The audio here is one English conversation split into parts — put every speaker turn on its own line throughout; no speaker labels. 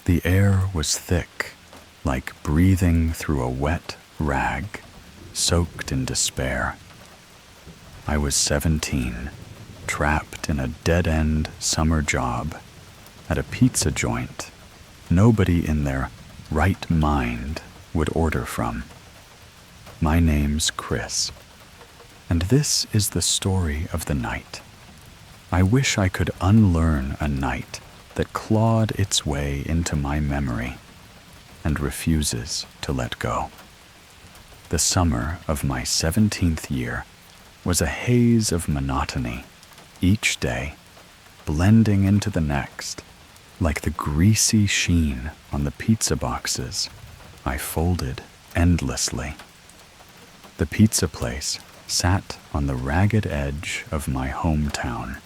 The air was thick, like breathing through a wet rag, soaked in despair. I was 17, trapped in a dead-end summer job at a pizza joint nobody in their right mind would order from. My name's Chris, and this is the story of the night. I wish I could unlearn a night that clawed its way into my memory and refuses to let go. The summer of my 17th year was a haze of monotony, each day blending into the next, like the greasy sheen on the pizza boxes I folded endlessly. The pizza place sat on the ragged edge of my hometown,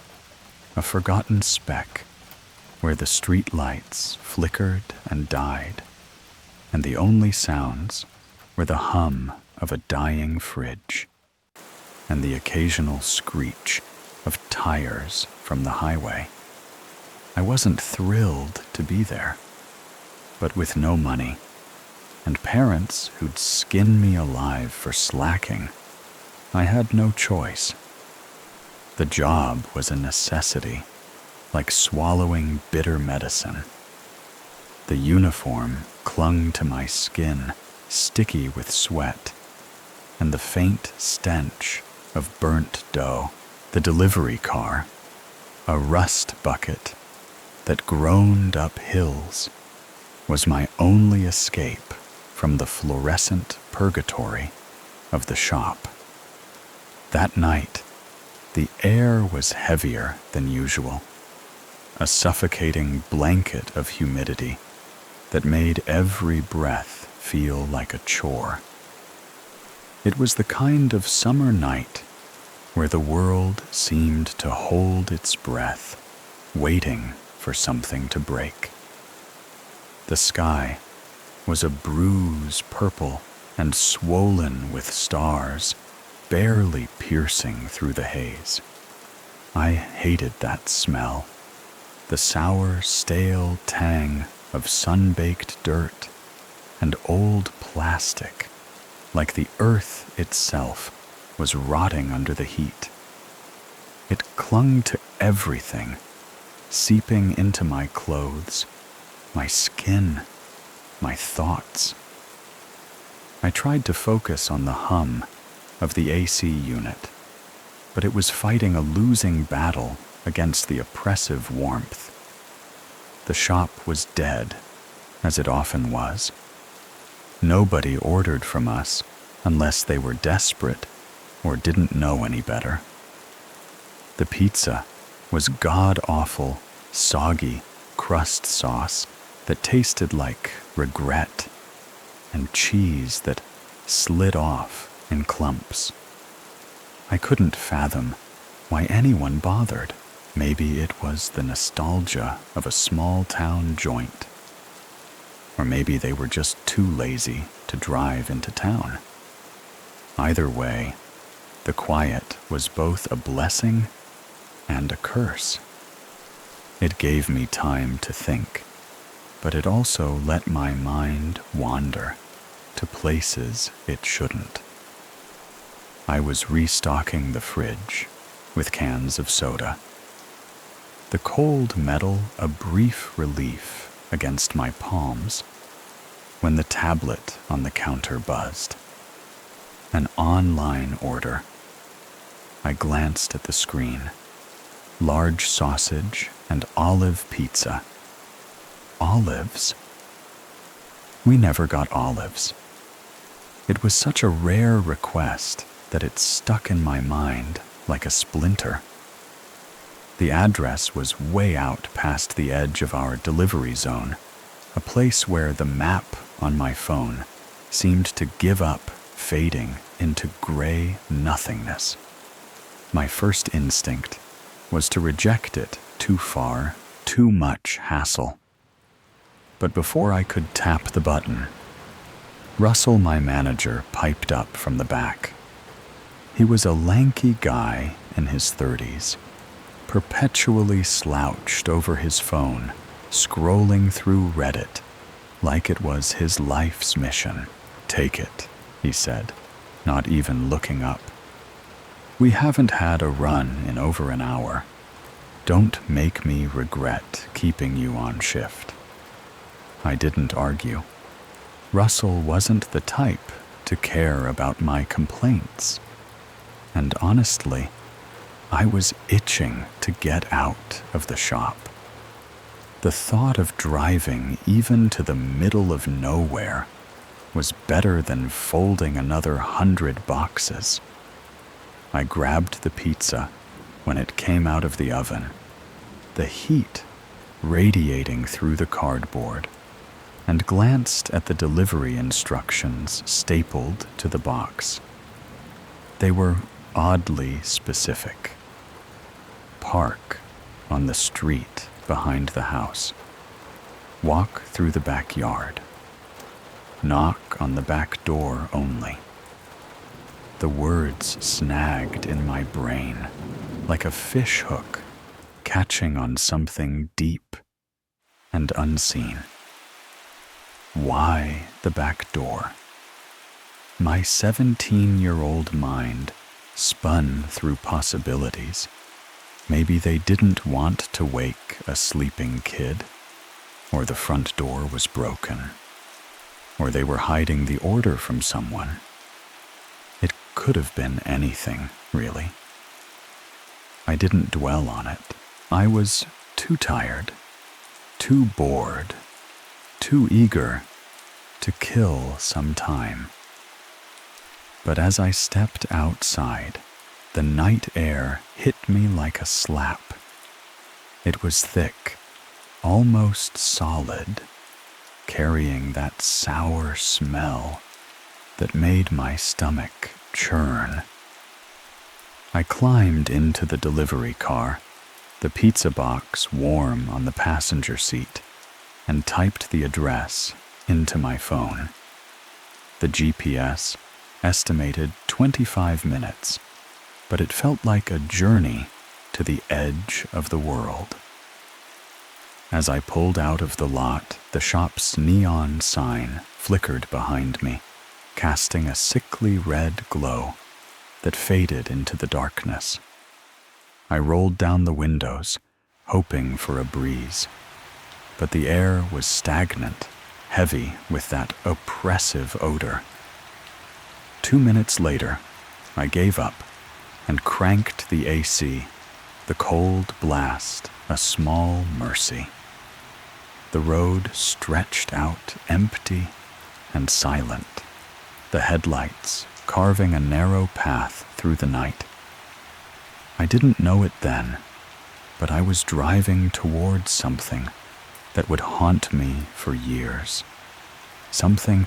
a forgotten speck where the street lights flickered and died, and the only sounds were the hum of a dying fridge and the occasional screech of tires from the highway. I wasn't thrilled to be there, but with no money and parents who'd skin me alive for slacking, I had no choice. The job was a necessity, like swallowing bitter medicine. The uniform clung to my skin, sticky with sweat, and the faint stench of burnt dough. The delivery car, a rust bucket that groaned up hills, was my only escape from the fluorescent purgatory of the shop. That night, the air was heavier than usual, a suffocating blanket of humidity that made every breath feel like a chore. It was the kind of summer night where the world seemed to hold its breath, waiting for something to break. The sky was a bruise purple and swollen with stars, barely piercing through the haze. I hated that smell, the sour, stale tang of sun-baked dirt and old plastic, like the earth itself was rotting under the heat. It clung to everything, seeping into my clothes, my skin, my thoughts. I tried to focus on the hum of the AC unit, but it was fighting a losing battle against the oppressive warmth. The shop was dead, as it often was. Nobody ordered from us unless they were desperate or didn't know any better. The pizza was god-awful, soggy crust sauce that tasted like regret, and cheese that slid off in clumps. I couldn't fathom why anyone bothered. Maybe it was the nostalgia of a small-town joint. Or maybe they were just too lazy to drive into town. Either way, the quiet was both a blessing and a curse. It gave me time to think, but it also let my mind wander to places it shouldn't. I was restocking the fridge with cans of soda. The cold metal a brief relief against my palms when the tablet on the counter buzzed. An online order. I glanced at the screen. Large sausage and olive pizza. Olives? We never got olives. It was such a rare request that it stuck in my mind like a splinter. The address was way out past the edge of our delivery zone, a place where the map on my phone seemed to give up, fading into gray nothingness. My first instinct was to reject it. Too far, too much hassle. But before I could tap the button, Russell, my manager, piped up from the back. He was a lanky guy in his 30s, perpetually slouched over his phone scrolling through Reddit like it was his life's mission. "Take it," he said, not even looking up. "We haven't had a run in over an hour. Don't make me regret keeping you on shift." I didn't argue. Russell wasn't the type to care about my complaints. And honestly, I was itching to get out of the shop. The thought of driving even to the middle of nowhere was better than folding another 100 boxes. I grabbed the pizza when it came out of the oven, the heat radiating through the cardboard, and glanced at the delivery instructions stapled to the box. They were oddly specific. Park on the street behind the house. Walk through the backyard. Knock on the back door only. The words snagged in my brain like a fish hook catching on something deep and unseen. Why the back door? My 17-year-old mind spun through possibilities. Maybe they didn't want to wake a sleeping kid, or the front door was broken, or they were hiding the order from someone. It could have been anything, really. I didn't dwell on it. I was too tired, too bored, too eager to kill some time. But as I stepped outside, the night air hit me like a slap. It was thick, almost solid, carrying that sour smell that made my stomach churn. I climbed into the delivery car, the pizza box warm on the passenger seat, and typed the address into my phone. The GPS estimated 25 minutes, but it felt like a journey to the edge of the world. As I pulled out of the lot, the shop's neon sign flickered behind me, casting a sickly red glow that faded into the darkness. I rolled down the windows, hoping for a breeze, but the air was stagnant, heavy with that oppressive odor. 2 minutes later, I gave up and cranked the AC, the cold blast a small mercy. The road stretched out empty and silent, the headlights carving a narrow path through the night. I didn't know it then, but I was driving towards something that would haunt me for years, something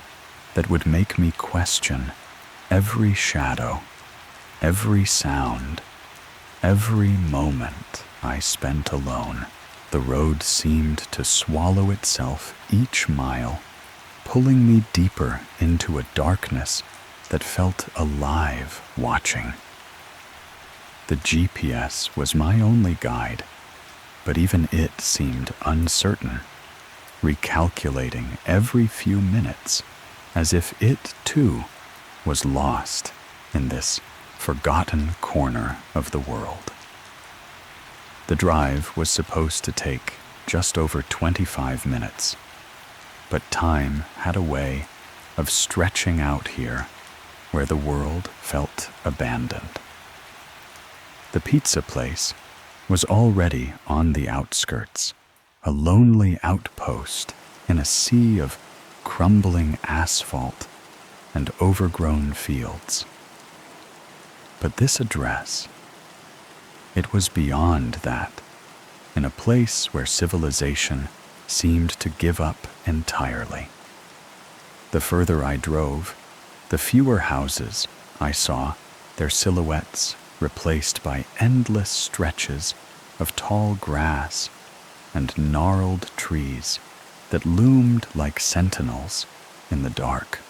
that would make me question every shadow, every sound, every moment I spent alone. The road seemed to swallow itself each mile, pulling me deeper into a darkness that felt alive watching. The GPS was my only guide, but even it seemed uncertain, recalculating every few minutes as if it too was lost in this forgotten corner of the world. The drive was supposed to take just over 25 minutes, but time had a way of stretching out here where the world felt abandoned. The pizza place was already on the outskirts, a lonely outpost in a sea of crumbling asphalt and overgrown fields. But this address, it was beyond that, in a place where civilization seemed to give up entirely. The further I drove, the fewer houses I saw, their silhouettes replaced by endless stretches of tall grass and gnarled trees that loomed like sentinels in the dark.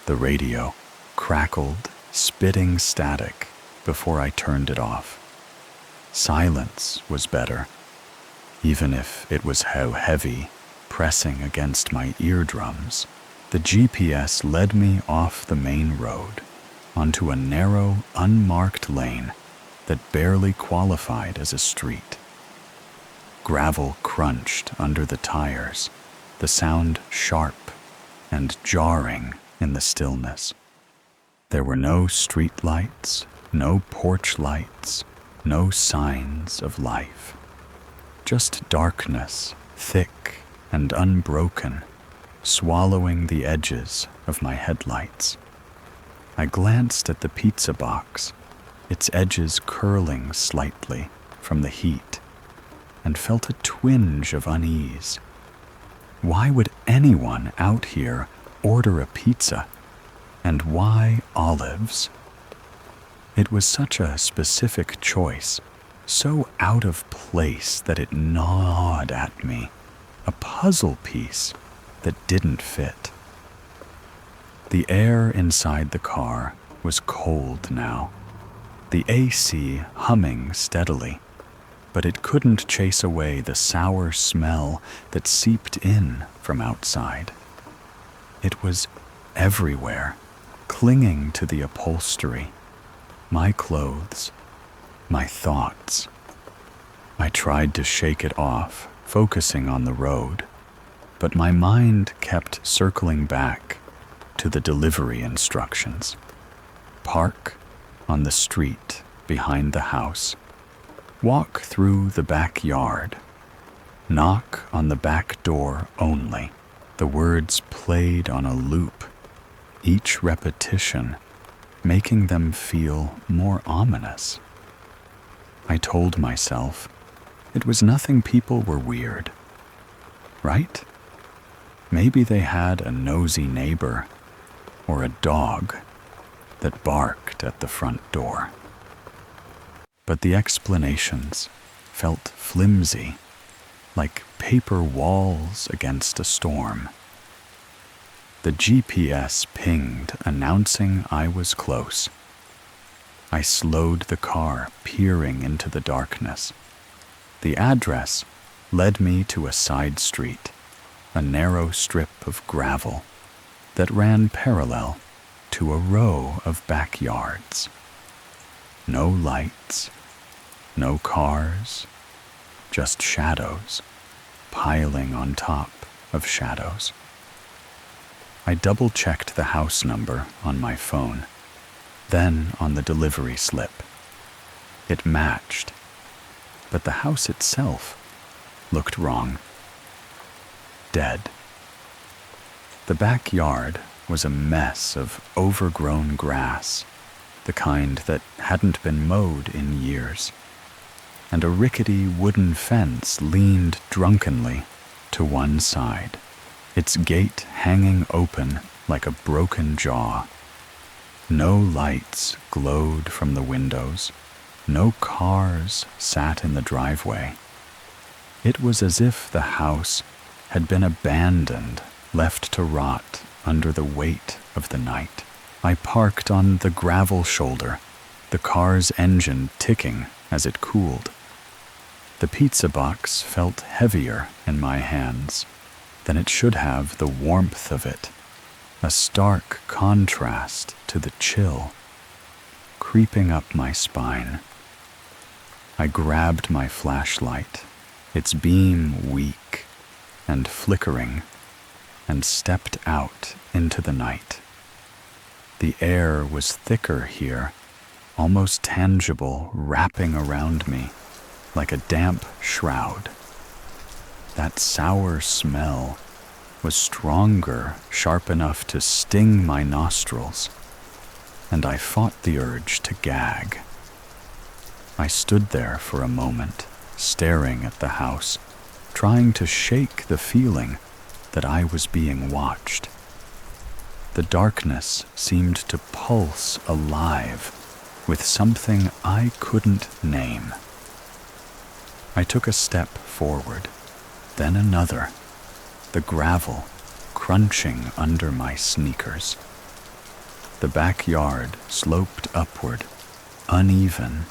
The radio crackled, spitting static before I turned it off. Silence was better, even if it was how heavy, pressing against my eardrums. The GPS led me off the main road, onto a narrow, unmarked lane that barely qualified as a street. Gravel crunched under the tires, the sound sharp and jarring in the stillness. There were no street lights, no porch lights, no signs of life. Just darkness, thick and unbroken, swallowing the edges of my headlights. I glanced at the pizza box, its edges curling slightly from the heat, and felt a twinge of unease. Why would anyone out here order a pizza? And why olives? It was such a specific choice, so out of place that it gnawed at me, a puzzle piece that didn't fit. The air inside the car was cold now, the AC humming steadily, but it couldn't chase away the sour smell that seeped in from outside. It was everywhere, clinging to the upholstery, my clothes, my thoughts. I tried to shake it off, focusing on the road, but my mind kept circling back to the delivery instructions. Park on the street behind the house. Walk through the backyard. Knock on the back door only. The words played on a loop, each repetition making them feel more ominous. I told myself it was nothing, people were weird, right? Maybe they had a nosy neighbor or a dog that barked at the front door. But the explanations felt flimsy, like paper walls against a storm. The GPS pinged, announcing I was close. I slowed the car, peering into the darkness. The address led me to a side street, a narrow strip of gravel that ran parallel to a row of backyards. No lights, no cars, just shadows piling on top of shadows. I double-checked the house number on my phone, then on the delivery slip. It matched, but the house itself looked wrong. Dead. The backyard was a mess of overgrown grass, the kind that hadn't been mowed in years, and a rickety wooden fence leaned drunkenly to one side, its gate hanging open like a broken jaw. No lights glowed from the windows, no cars sat in the driveway. It was as if the house had been abandoned, left to rot under the weight of the night. I parked on the gravel shoulder, the car's engine ticking as it cooled. The pizza box felt heavier in my hands than it should have, the warmth of it, a stark contrast to the chill creeping up my spine. I grabbed my flashlight, its beam weak and flickering, and stepped out into the night. The air was thicker here, almost tangible, wrapping around me like a damp shroud. That sour smell was stronger, sharp enough to sting my nostrils, and I fought the urge to gag. I stood there for a moment, staring at the house, trying to shake the feeling that I was being watched. The darkness seemed to pulse alive with something I couldn't name. I took a step forward, then another, the gravel crunching under my sneakers. The backyard sloped upward, uneven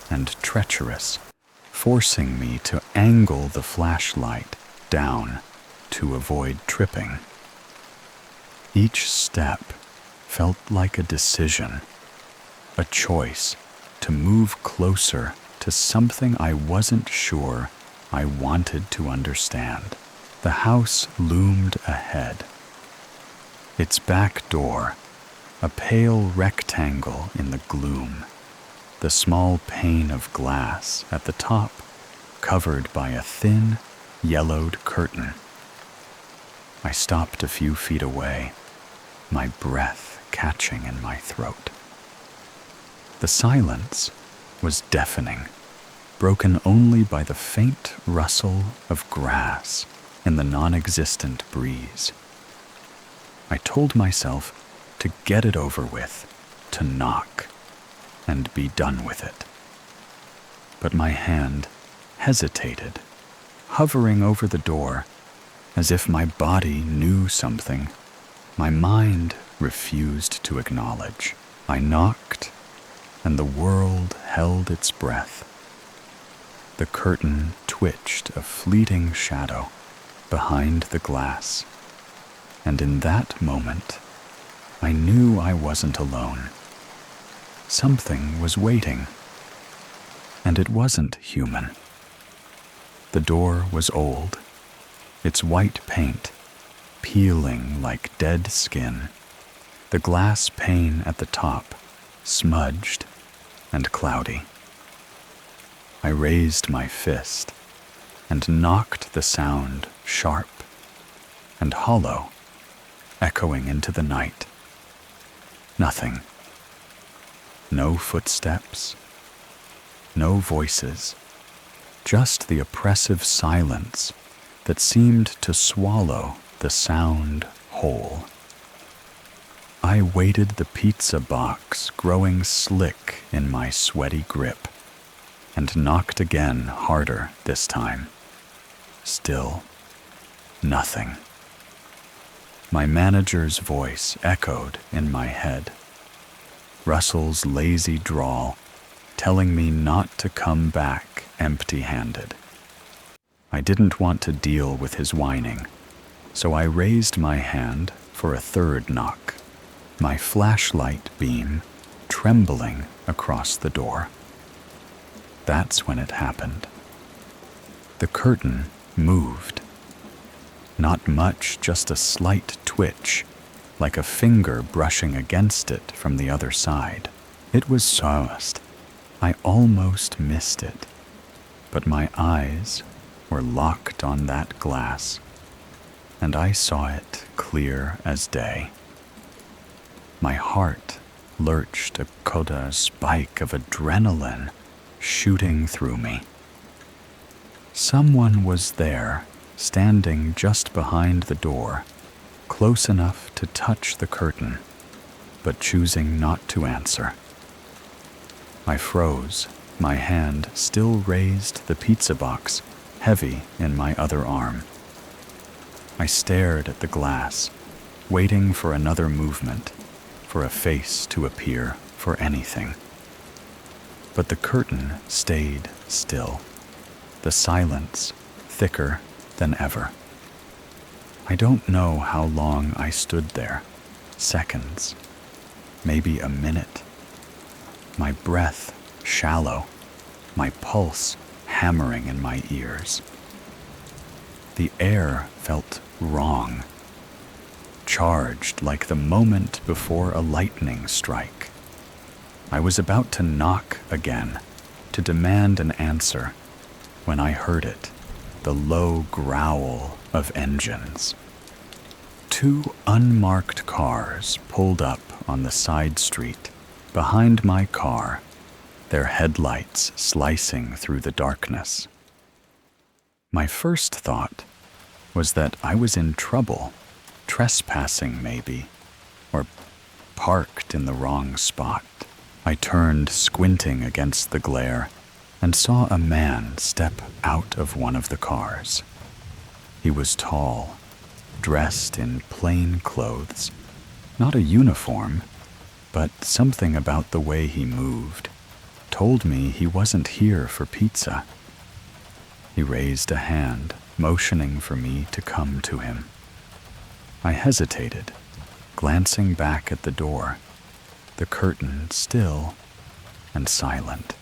and treacherous, forcing me to angle the flashlight down to avoid tripping. Each step felt like a decision, a choice to move closer to something I wasn't sure I wanted to understand. The house loomed ahead. Its back door, a pale rectangle in the gloom, the small pane of glass at the top covered by a thin, yellowed curtain. I stopped a few feet away, my breath catching in my throat. The silence was deafening, broken only by the faint rustle of grass in the non-existent breeze. I told myself to get it over with, to knock, and be done with it. But my hand hesitated, hovering over the door, as if my body knew something my mind refused to acknowledge. I knocked, and the world held its breath. The curtain twitched a fleeting shadow behind the glass, and in that moment, I knew I wasn't alone. Something was waiting, and it wasn't human. The door was old, its white paint peeling like dead skin, the glass pane at the top smudged and cloudy. I raised my fist and knocked the sound sharp and hollow, echoing into the night. Nothing. No footsteps, no voices, just the oppressive silence that seemed to swallow the sound whole. I weighted the pizza box growing slick in my sweaty grip and knocked again, harder this time. Still, nothing. My manager's voice echoed in my head, Russell's lazy drawl telling me not to come back empty-handed. I didn't want to deal with his whining, so I raised my hand for a third knock, my flashlight beam trembling across the door. That's when it happened. The curtain moved. Not much, just a slight twitch, like a finger brushing against it from the other side. It was soft. I almost missed it, but my eyes were locked on that glass, and I saw it clear as day. My heart lurched, a coda spike of adrenaline shooting through me. Someone was there, standing just behind the door, close enough to touch the curtain, but choosing not to answer. I froze, my hand still raised the pizza box, heavy in my other arm. I stared at the glass, waiting for another movement, for a face to appear, for anything. But the curtain stayed still, the silence thicker than ever. I don't know how long I stood there, seconds, maybe a minute. My breath shallow, my pulse hammering in my ears. The air felt wrong, charged like the moment before a lightning strike. I was about to knock again, to demand an answer, when I heard it, the low growl of engines. 2 unmarked cars pulled up on the side street behind my car, their headlights slicing through the darkness. My first thought was that I was in trouble, trespassing maybe, or parked in the wrong spot. I turned, squinting against the glare, and saw a man step out of one of the cars. He was tall, dressed in plain clothes, not a uniform, but something about the way he moved told me he wasn't here for pizza. He raised a hand, motioning for me to come to him. I hesitated, glancing back at the door, the curtain still and silent.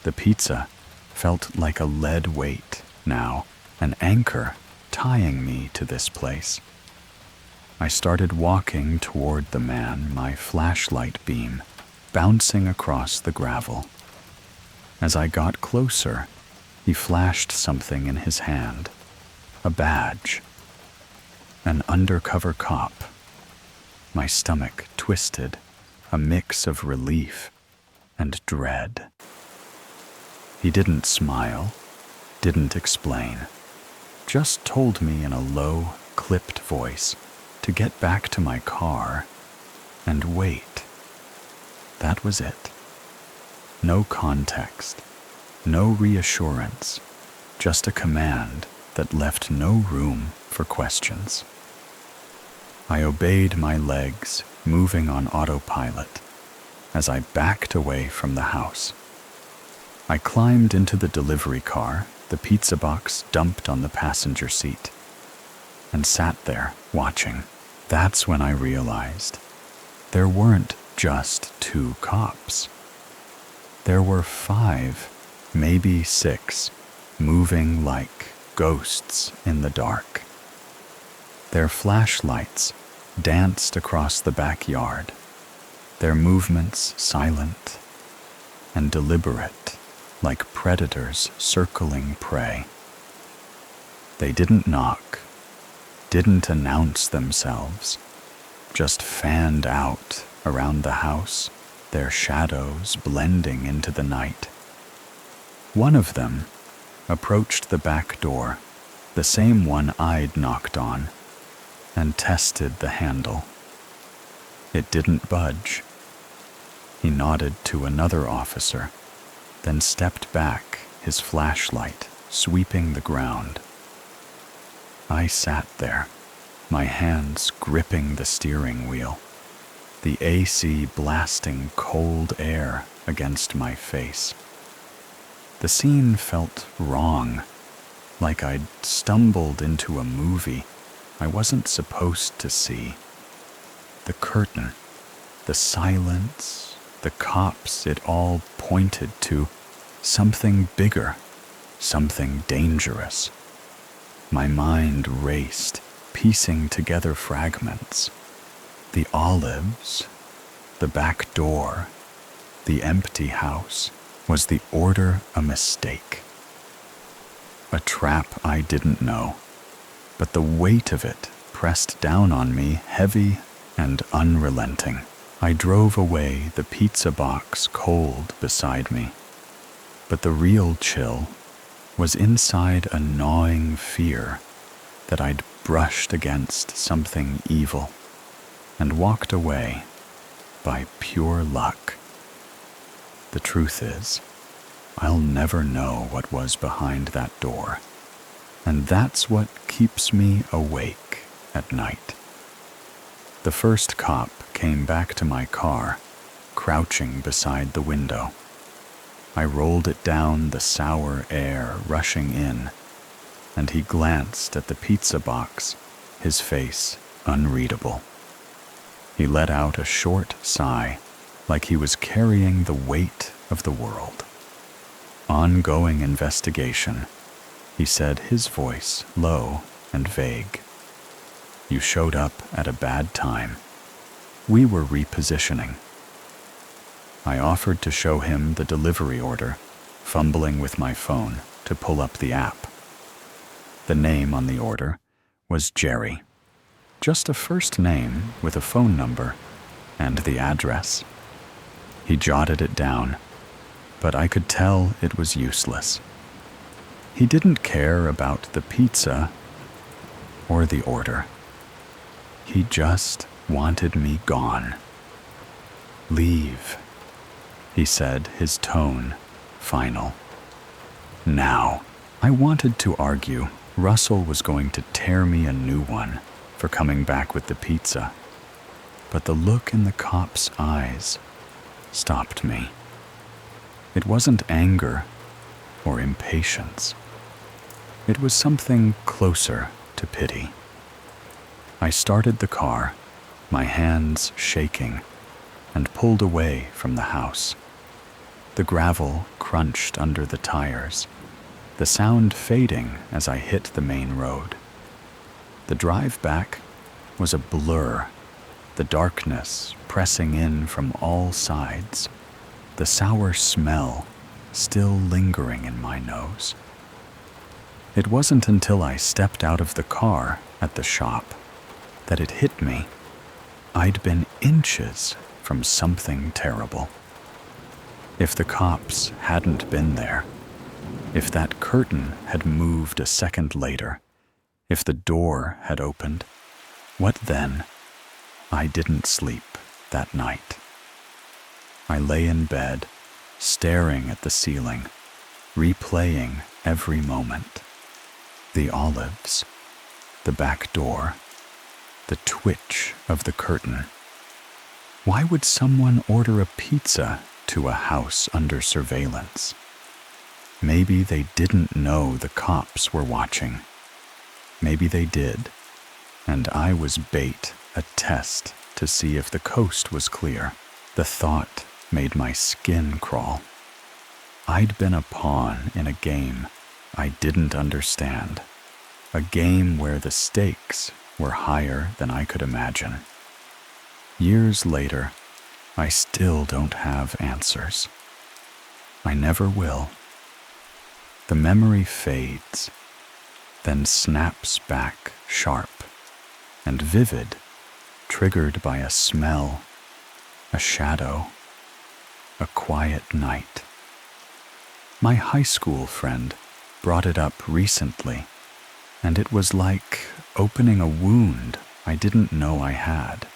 The pizza felt like a lead weight now, an anchor tying me to this place. I started walking toward the man, my flashlight beam bouncing across the gravel. As I got closer, he flashed something in his hand, a badge. An undercover cop. My stomach twisted, a mix of relief and dread. He didn't smile, didn't explain, just told me in a low, clipped voice to get back to my car and wait. That was it. No context, no reassurance, just a command that left no room for questions. I obeyed my legs, moving on autopilot, as I backed away from the house. I climbed into the delivery car, the pizza box dumped on the passenger seat, and sat there, watching. That's when I realized there weren't just 2 cops. There were 5, maybe 6, moving like ghosts in the dark. Their flashlights danced across the backyard, their movements silent and deliberate, like predators circling prey. They didn't knock, didn't announce themselves, just fanned out around the house, their shadows blending into the night. One of them approached the back door, the same one I'd knocked on, and tested the handle. It didn't budge. He nodded to another officer, then stepped back, his flashlight sweeping the ground. I sat there, my hands gripping the steering wheel, the AC blasting cold air against my face. The scene felt wrong, like I'd stumbled into a movie I wasn't supposed to see. The curtain, the silence, the cops, it all pointed to something bigger, something dangerous. My mind raced, piecing together fragments. The olives, the back door, the empty house. Was the order a mistake? A trap I didn't know, but the weight of it pressed down on me heavy and unrelenting. I drove away, the pizza box cold beside me. But the real chill was inside a gnawing fear that I'd brushed against something evil and walked away by pure luck. The truth is, I'll never know what was behind that door, and that's what keeps me awake at night. The first cop came back to my car, crouching beside the window. I rolled it down, the sour air rushing in, and he glanced at the pizza box, his face unreadable. He let out a short sigh, like he was carrying the weight of the world. Ongoing investigation, he said, his voice low and vague. You showed up at a bad time. We were repositioning. I offered to show him the delivery order, fumbling with my phone to pull up the app. The name on the order was Jerry. Just a first name with a phone number and the address. He jotted it down, but I could tell it was useless. He didn't care about the pizza or the order. He just wanted me gone. Leave, he said, his tone final. Now, I wanted to argue Russell was going to tear me a new one for coming back with the pizza, but the look in the cop's eyes stopped me. It wasn't anger, or impatience. It was something closer to pity. I started the car, my hands shaking, and pulled away from the house. The gravel crunched under the tires, the sound fading as I hit the main road. The drive back was a blur, the darkness pressing in from all sides, the sour smell still lingering in my nose. It wasn't until I stepped out of the car at the shop that it hit me. I'd been inches from something terrible. If the cops hadn't been there, if that curtain had moved a second later, if the door had opened, what then? I didn't sleep that night. I lay in bed, staring at the ceiling, replaying every moment. The olives, the back door, the twitch of the curtain. Why would someone order a pizza to a house under surveillance? Maybe they didn't know the cops were watching. Maybe they did, and I was bait, a test to see if the coast was clear. The thought made my skin crawl. I'd been a pawn in a game I didn't understand, a game where the stakes were higher than I could imagine. Years later, I still don't have answers. I never will. The memory fades, then snaps back sharp and vivid, triggered by a smell, a shadow, a quiet night. My high school friend brought it up recently, and it was like opening a wound I didn't know I had.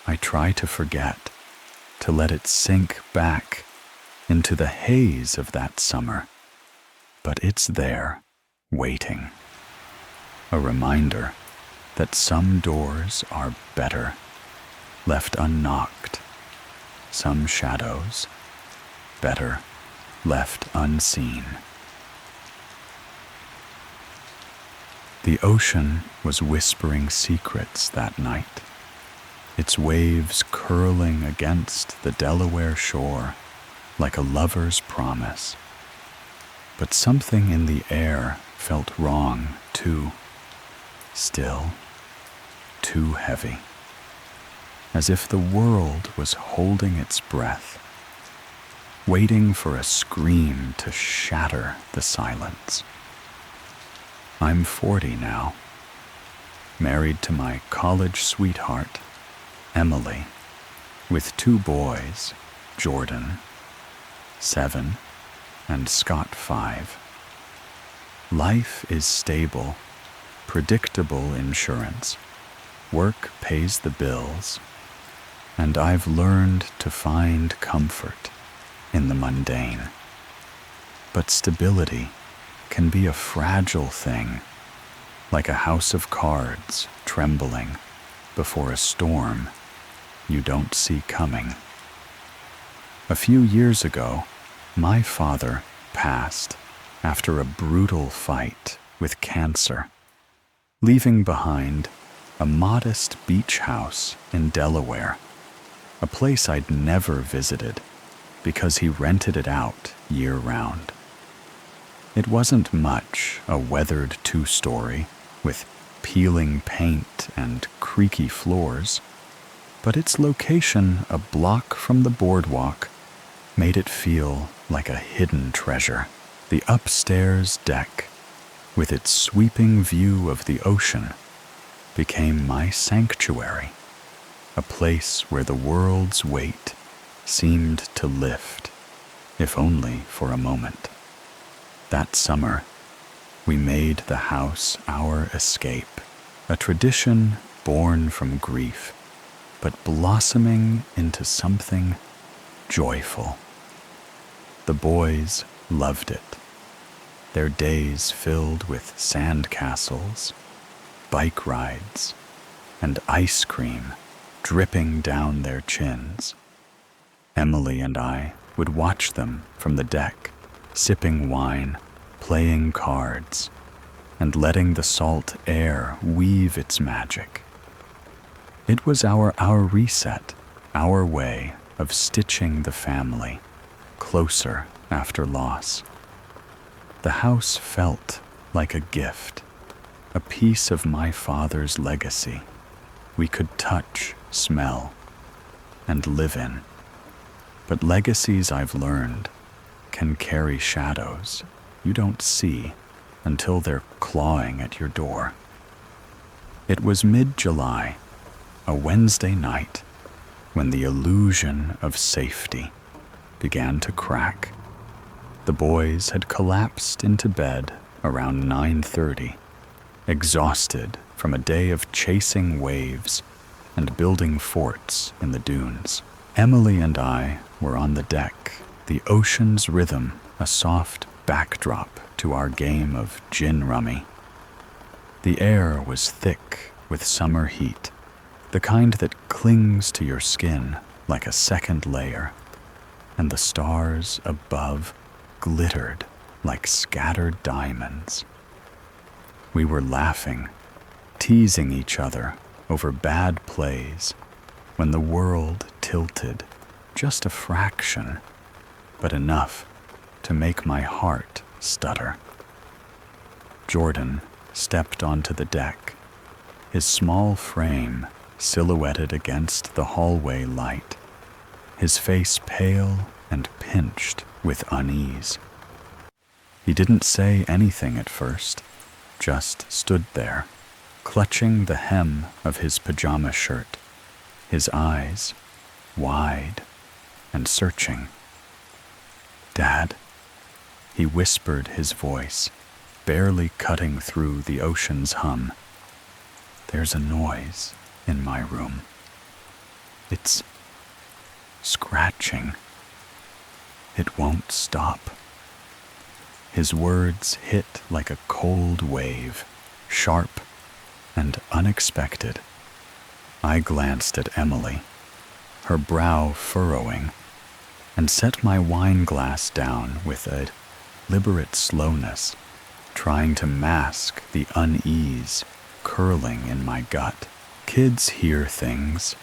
I try to forget, to let it sink back into the haze of that summer, but it's there, waiting. A reminder that some doors are better, left unknocked. Some shadows, better, left unseen. The ocean was whispering secrets that night, its waves curling against the Delaware shore like a lover's promise. But something in the air felt wrong, too. Still, too heavy. As if the world was holding its breath, waiting for a scream to shatter the silence. I'm 40 now, married to my college sweetheart, Emily, with 2 boys, Jordan, 7, and Scott, 5. Life is stable, predictable insurance. Work pays the bills, and I've learned to find comfort in the mundane. But stability can be a fragile thing, like a house of cards trembling before a storm you don't see coming. A few years ago, my father passed after a brutal fight with cancer, leaving behind a modest beach house in Delaware, a place I'd never visited because he rented it out year-round. It wasn't much, a weathered 2-story with peeling paint and creaky floors, but its location a block from the boardwalk made it feel like a hidden treasure. The upstairs deck, with its sweeping view of the ocean, became my sanctuary, a place where the world's weight seemed to lift, if only for a moment. That summer, we made the house our escape, a tradition born from grief, but blossoming into something joyful. The boys loved it, their days filled with sand castles, bike rides, and ice cream dripping down their chins. Emily and I would watch them from the deck, sipping wine, playing cards, and letting the salt air weave its magic. It was our reset, our way of stitching the family closer after loss. The house felt like a gift, a piece of my father's legacy we could touch, smell, and live in. But legacies, I've learned, can carry shadows you don't see until they're clawing at your door. It was mid-July, a Wednesday night, when the illusion of safety began to crack. The boys had collapsed into bed around 9:30, exhausted from a day of chasing waves and building forts in the dunes. Emily and I were on the deck, the ocean's rhythm a soft backdrop to our game of gin rummy. The air was thick with summer heat, the kind that clings to your skin like a second layer, and the stars above glittered like scattered diamonds. We were laughing, teasing each other over bad plays when the world tilted just a fraction, but enough to make my heart stutter. Jordan stepped onto the deck, his small frame silhouetted against the hallway light, his face pale and pinched with unease. He didn't say anything at first, just stood there, clutching the hem of his pajama shirt, his eyes wide and searching. "Dad," he whispered, his voice barely cutting through the ocean's hum. "There's a noise in my room. It's scratching. It won't stop." His words hit like a cold wave, sharp and unexpected. I glanced at Emily, her brow furrowing, and set my wine glass down with a deliberate slowness, trying to mask the unease curling in my gut. Kids hear things.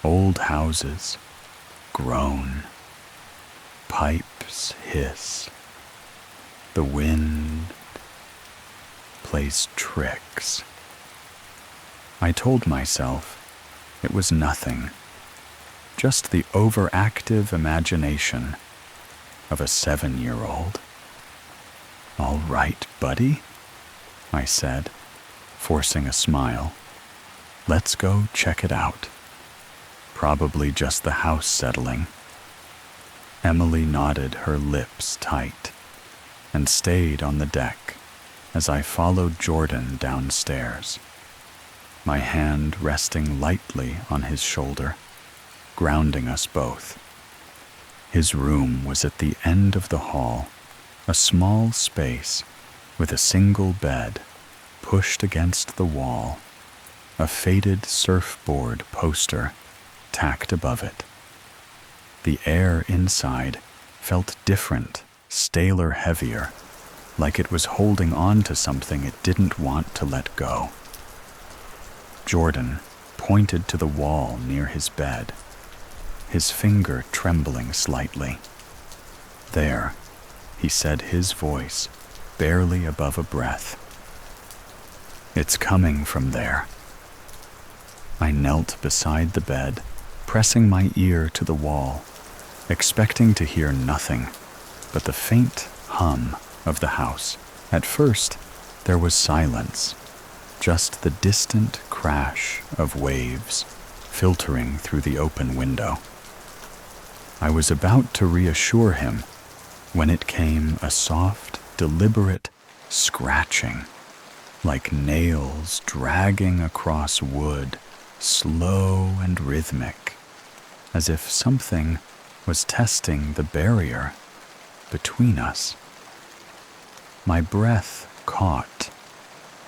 Old houses groan. Pipes hiss. The wind plays tricks. I told myself it was nothing, just the overactive imagination of a 7-year-old. "All right, buddy," I said, forcing a smile. "Let's go check it out. Probably just the house settling." Emily nodded, her lips tight, and stayed on the deck as I followed Jordan downstairs, my hand resting lightly on his shoulder, grounding us both. His room was at the end of the hall, a small space with a single bed pushed against the wall, a faded surfboard poster tacked above it. The air inside felt different, staler, heavier, like it was holding on to something it didn't want to let go. Jordan pointed to the wall near his bed, his finger trembling slightly. "There," he said, his voice barely above a breath. "It's coming from there." I knelt beside the bed, pressing my ear to the wall, expecting to hear nothing but the faint hum of the house. At first, there was silence, just the distant crash of waves filtering through the open window. I was about to reassure him when it came, a soft, deliberate scratching, like nails dragging across wood, slow and rhythmic, as if something was testing the barrier between us. My breath caught,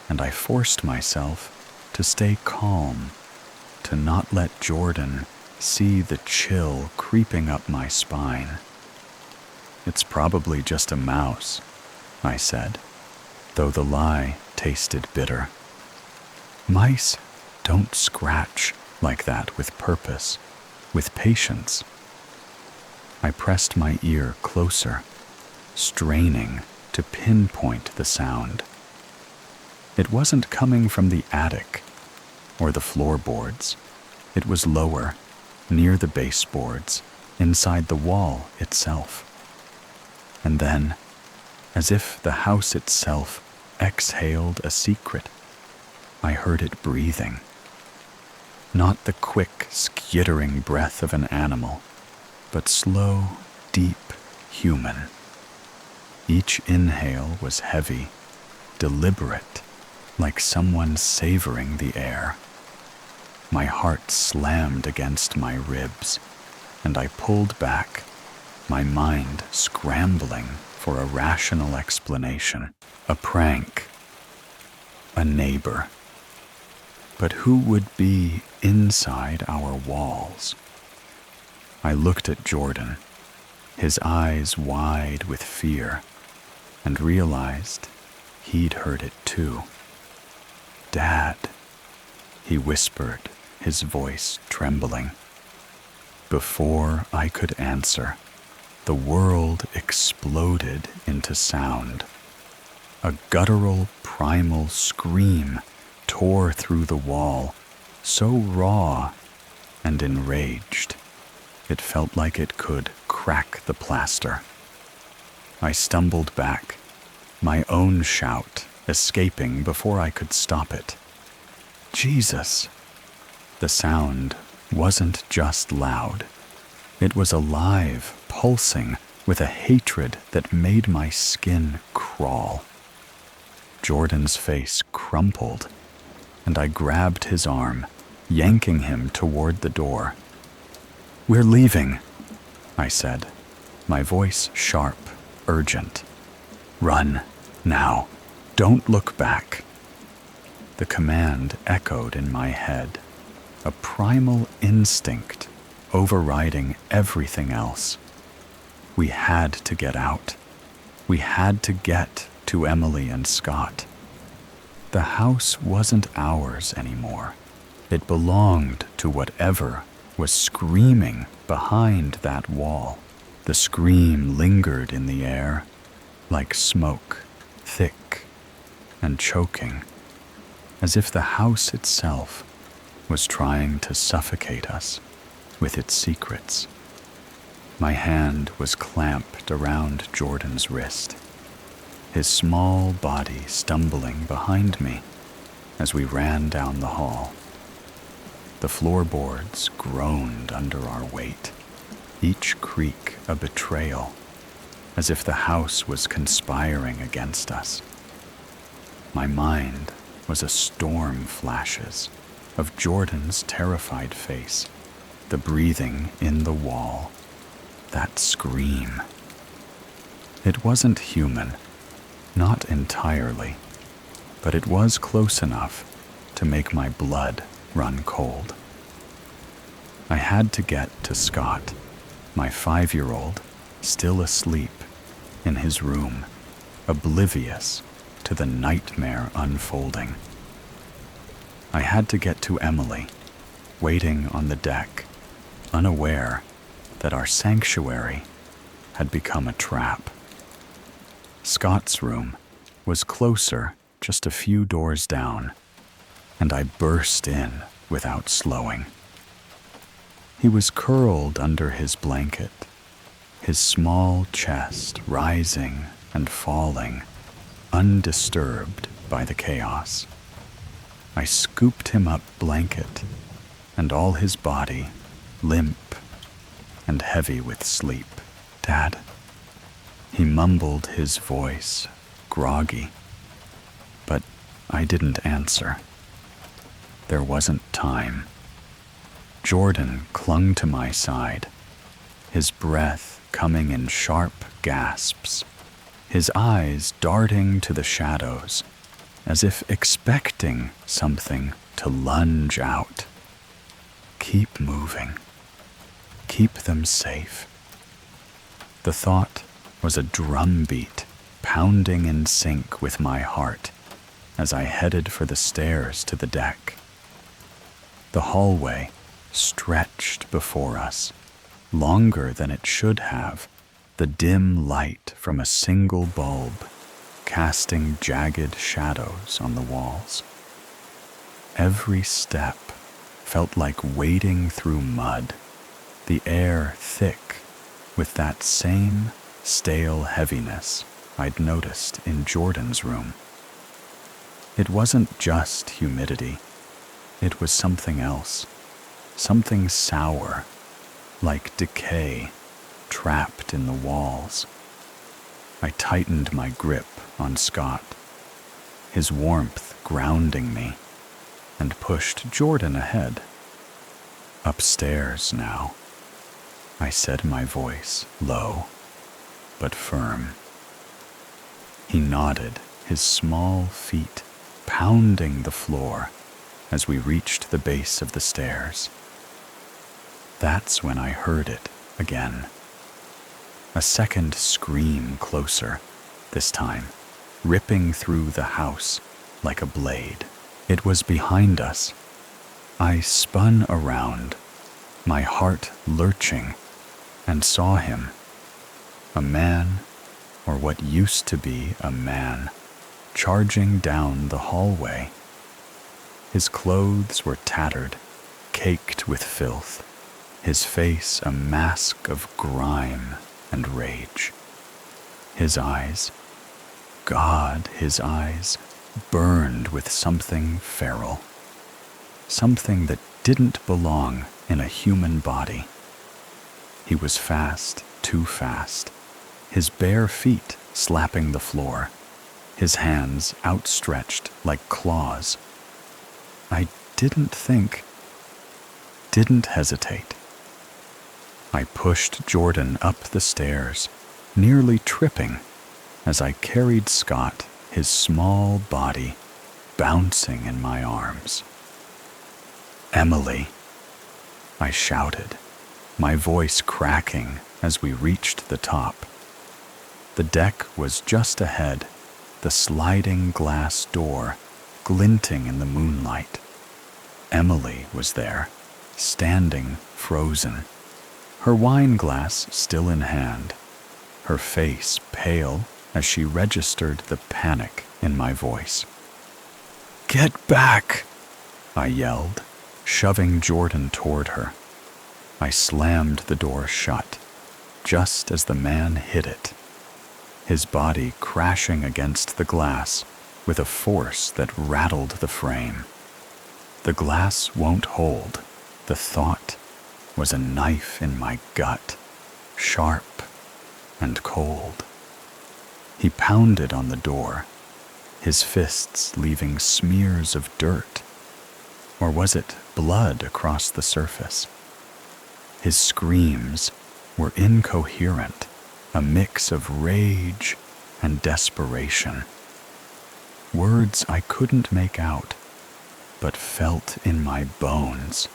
and I forced myself to stay calm, to not let Jordan see the chill creeping up my spine. It's probably just a mouse, I said, though the lie tasted bitter. Mice don't scratch like that with purpose, with patience. I pressed my ear closer, straining to pinpoint the sound. It wasn't coming from the attic or the floorboards. It was lower, near the baseboards, inside the wall itself. And then, as if the house itself exhaled a secret, I heard it breathing. Not the quick, skittering breath of an animal, but slow, deep, human. Each inhale was heavy, deliberate, like someone savoring the air. My heart slammed against my ribs, and I pulled back, my mind scrambling for a rational explanation. A prank. A neighbor. But who would be inside our walls? I looked at Jordan, his eyes wide with fear, and realized he'd heard it too. "Dad," he whispered, his voice trembling. Before I could answer, the world exploded into sound. A guttural, primal scream tore through the wall, so raw and enraged, it felt like it could crack the plaster. I stumbled back, my own shout escaping before I could stop it. Jesus! The sound wasn't just loud. It was alive, pulsing, with a hatred that made my skin crawl. Jordan's face crumpled, and I grabbed his arm, yanking him toward the door. "We're leaving," I said, my voice sharp, urgent. "Run, now. Don't look back." The command echoed in my head, a primal instinct overriding everything else. We had to get out. We had to get to Emily and Scott. The house wasn't ours anymore. It belonged to whatever was screaming behind that wall. The scream lingered in the air, like smoke, thick and choking, as if the house itself was trying to suffocate us with its secrets. My hand was clamped around Jordan's wrist, his small body stumbling behind me as we ran down the hall. The floorboards groaned under our weight, each creak a betrayal, as if the house was conspiring against us. My mind was a storm flashes of Jordan's terrified face, the breathing in the wall, that scream. It wasn't human, not entirely, but it was close enough to make my blood run cold. I had to get to Scott, my 5-year-old, still asleep in his room, oblivious to the nightmare unfolding. I had to get to Emily, waiting on the deck, unaware that our sanctuary had become a trap. Scott's room was closer, just a few doors down, and I burst in without slowing. He was curled under his blanket, his small chest rising and falling, undisturbed by the chaos. I scooped him up blanket, and all his body, limp and heavy with sleep. "Dad?" He mumbled, his voice groggy, but I didn't answer. There wasn't time. Jordan clung to my side, his breath coming in sharp gasps, his eyes darting to the shadows, as if expecting something to lunge out. Keep moving. Keep them safe. The thought was a drumbeat pounding in sync with my heart as I headed for the stairs to the deck. The hallway stretched before us, longer than it should have, the dim light from a single bulb casting jagged shadows on the walls. Every step felt like wading through mud, the air thick with that same stale heaviness I'd noticed in Jordan's room. It wasn't just humidity. It was something else, something sour, like decay trapped in the walls. I tightened my grip on Scott, his warmth grounding me, and pushed Jordan ahead. Upstairs now, I said, my voice low but firm. He nodded, his small feet pounding the floor as we reached the base of the stairs. That's when I heard it again. A second scream closer, this time, ripping through the house like a blade. It was behind us. I spun around, my heart lurching, and saw him. A man, or what used to be a man, charging down the hallway. His clothes were tattered, caked with filth, his face a mask of grime and rage. His eyes, God, his eyes burned with something feral, something that didn't belong in a human body. He was fast, too fast, his bare feet slapping the floor, his hands outstretched like claws. I didn't hesitate. I pushed Jordan up the stairs, nearly tripping, as I carried Scott, his small body, bouncing in my arms. "Emily," I shouted, my voice cracking as we reached the top. The deck was just ahead, the sliding glass door glinting in the moonlight. Emily was there, standing frozen, her wine glass still in hand, her face pale as she registered the panic in my voice. "Get back!" I yelled, shoving Jordan toward her. I slammed the door shut, just as the man hit it, his body crashing against the glass with a force that rattled the frame. The glass won't hold, the thought was a knife in my gut, sharp and cold. He pounded on the door, his fists leaving smears of dirt. Or was it blood across the surface? His screams were incoherent, a mix of rage and desperation. Words I couldn't make out, but felt in my bones.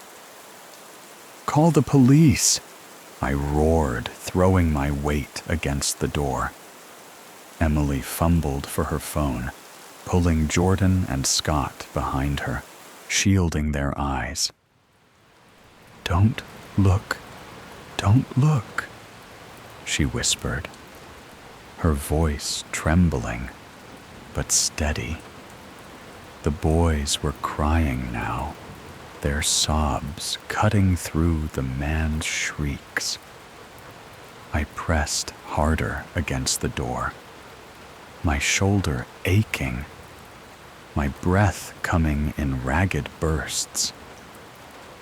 "Call the police!" I roared, throwing my weight against the door. Emily fumbled for her phone, pulling Jordan and Scott behind her, shielding their eyes. "Don't look, don't look," she whispered, her voice trembling, but steady. The boys were crying now, their sobs cutting through the man's shrieks. I pressed harder against the door, my shoulder aching, my breath coming in ragged bursts.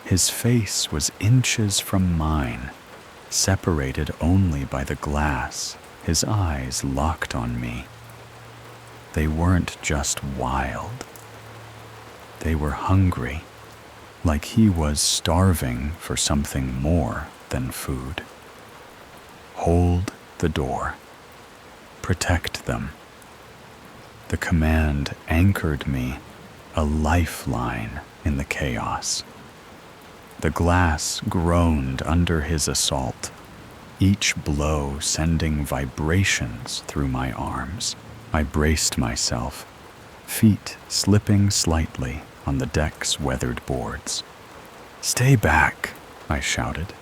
His face was inches from mine, separated only by the glass, his eyes locked on me. They weren't just wild. They were hungry, like he was starving for something more than food. Hold the door. Protect them. The command anchored me, a lifeline in the chaos. The glass groaned under his assault, each blow sending vibrations through my arms. I braced myself, feet slipping slightly on the deck's weathered boards. "Stay back," I shouted,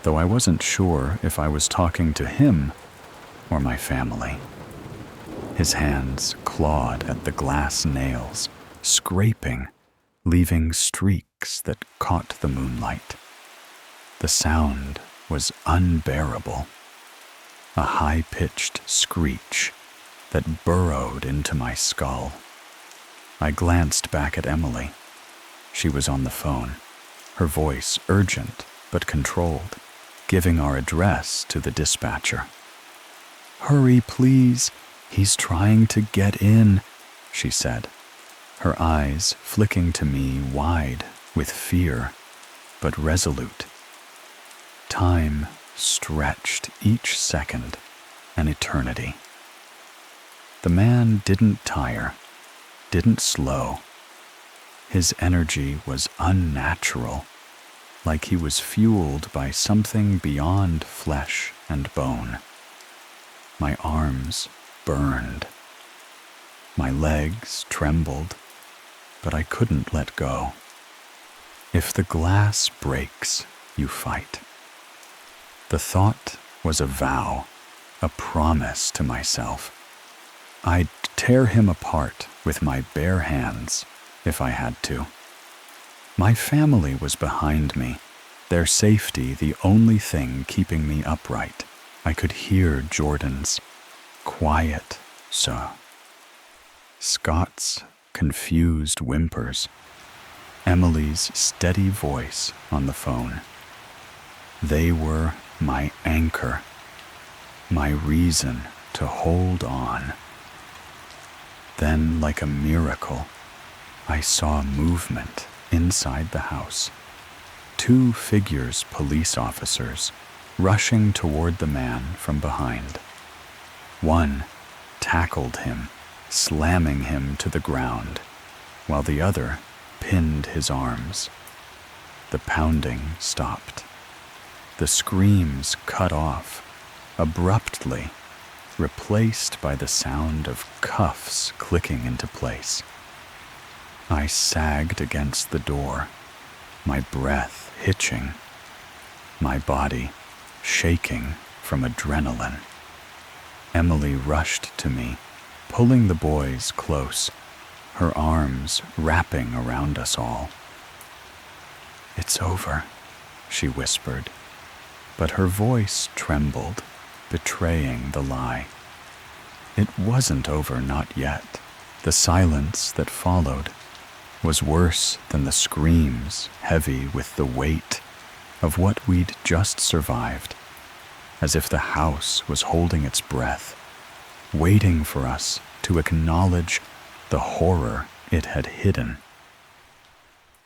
though I wasn't sure if I was talking to him or my family. His hands clawed at the glass nails, scraping, leaving streaks that caught the moonlight. The sound was unbearable, a high-pitched screech that burrowed into my skull. I glanced back at Emily. She was on the phone, her voice urgent but controlled, giving our address to the dispatcher. "Hurry, please. He's trying to get in," she said, her eyes flicking to me wide with fear, but resolute. Time stretched each second an eternity. The man didn't tire, didn't slow. His energy was unnatural, like he was fueled by something beyond flesh and bone. My arms burned. My legs trembled, but I couldn't let go. If the glass breaks, you fight. The thought was a vow, a promise to myself. I'd tear him apart with my bare hands if I had to. My family was behind me, their safety the only thing keeping me upright. I could hear Jordan's quiet "sir," Scott's confused whimpers, Emily's steady voice on the phone. They were my anchor, my reason to hold on. Then, like a miracle, I saw movement inside the house. 2 figures, police officers, rushing toward the man from behind. One tackled him, slamming him to the ground, while the other pinned his arms. The pounding stopped. The screams cut off, abruptly, replaced by the sound of cuffs clicking into place. I sagged against the door, my breath hitching, my body shaking from adrenaline. Emily rushed to me, pulling the boys close, her arms wrapping around us all. "It's over," she whispered, but her voice trembled, betraying the lie. It wasn't over, not yet. The silence that followed was worse than the screams, heavy with the weight of what we'd just survived, as if the house was holding its breath, waiting for us to acknowledge the horror it had hidden.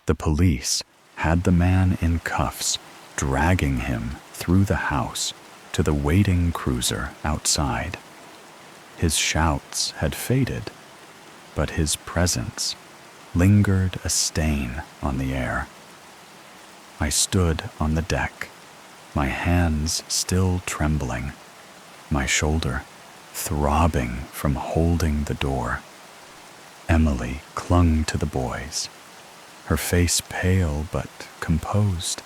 The police had the man in cuffs, dragging him through the house to the waiting cruiser outside. His shouts had faded, but his presence lingered a stain on the air. I stood on the deck, my hands still trembling, my shoulder throbbing from holding the door. Emily clung to the boys, her face pale but composed,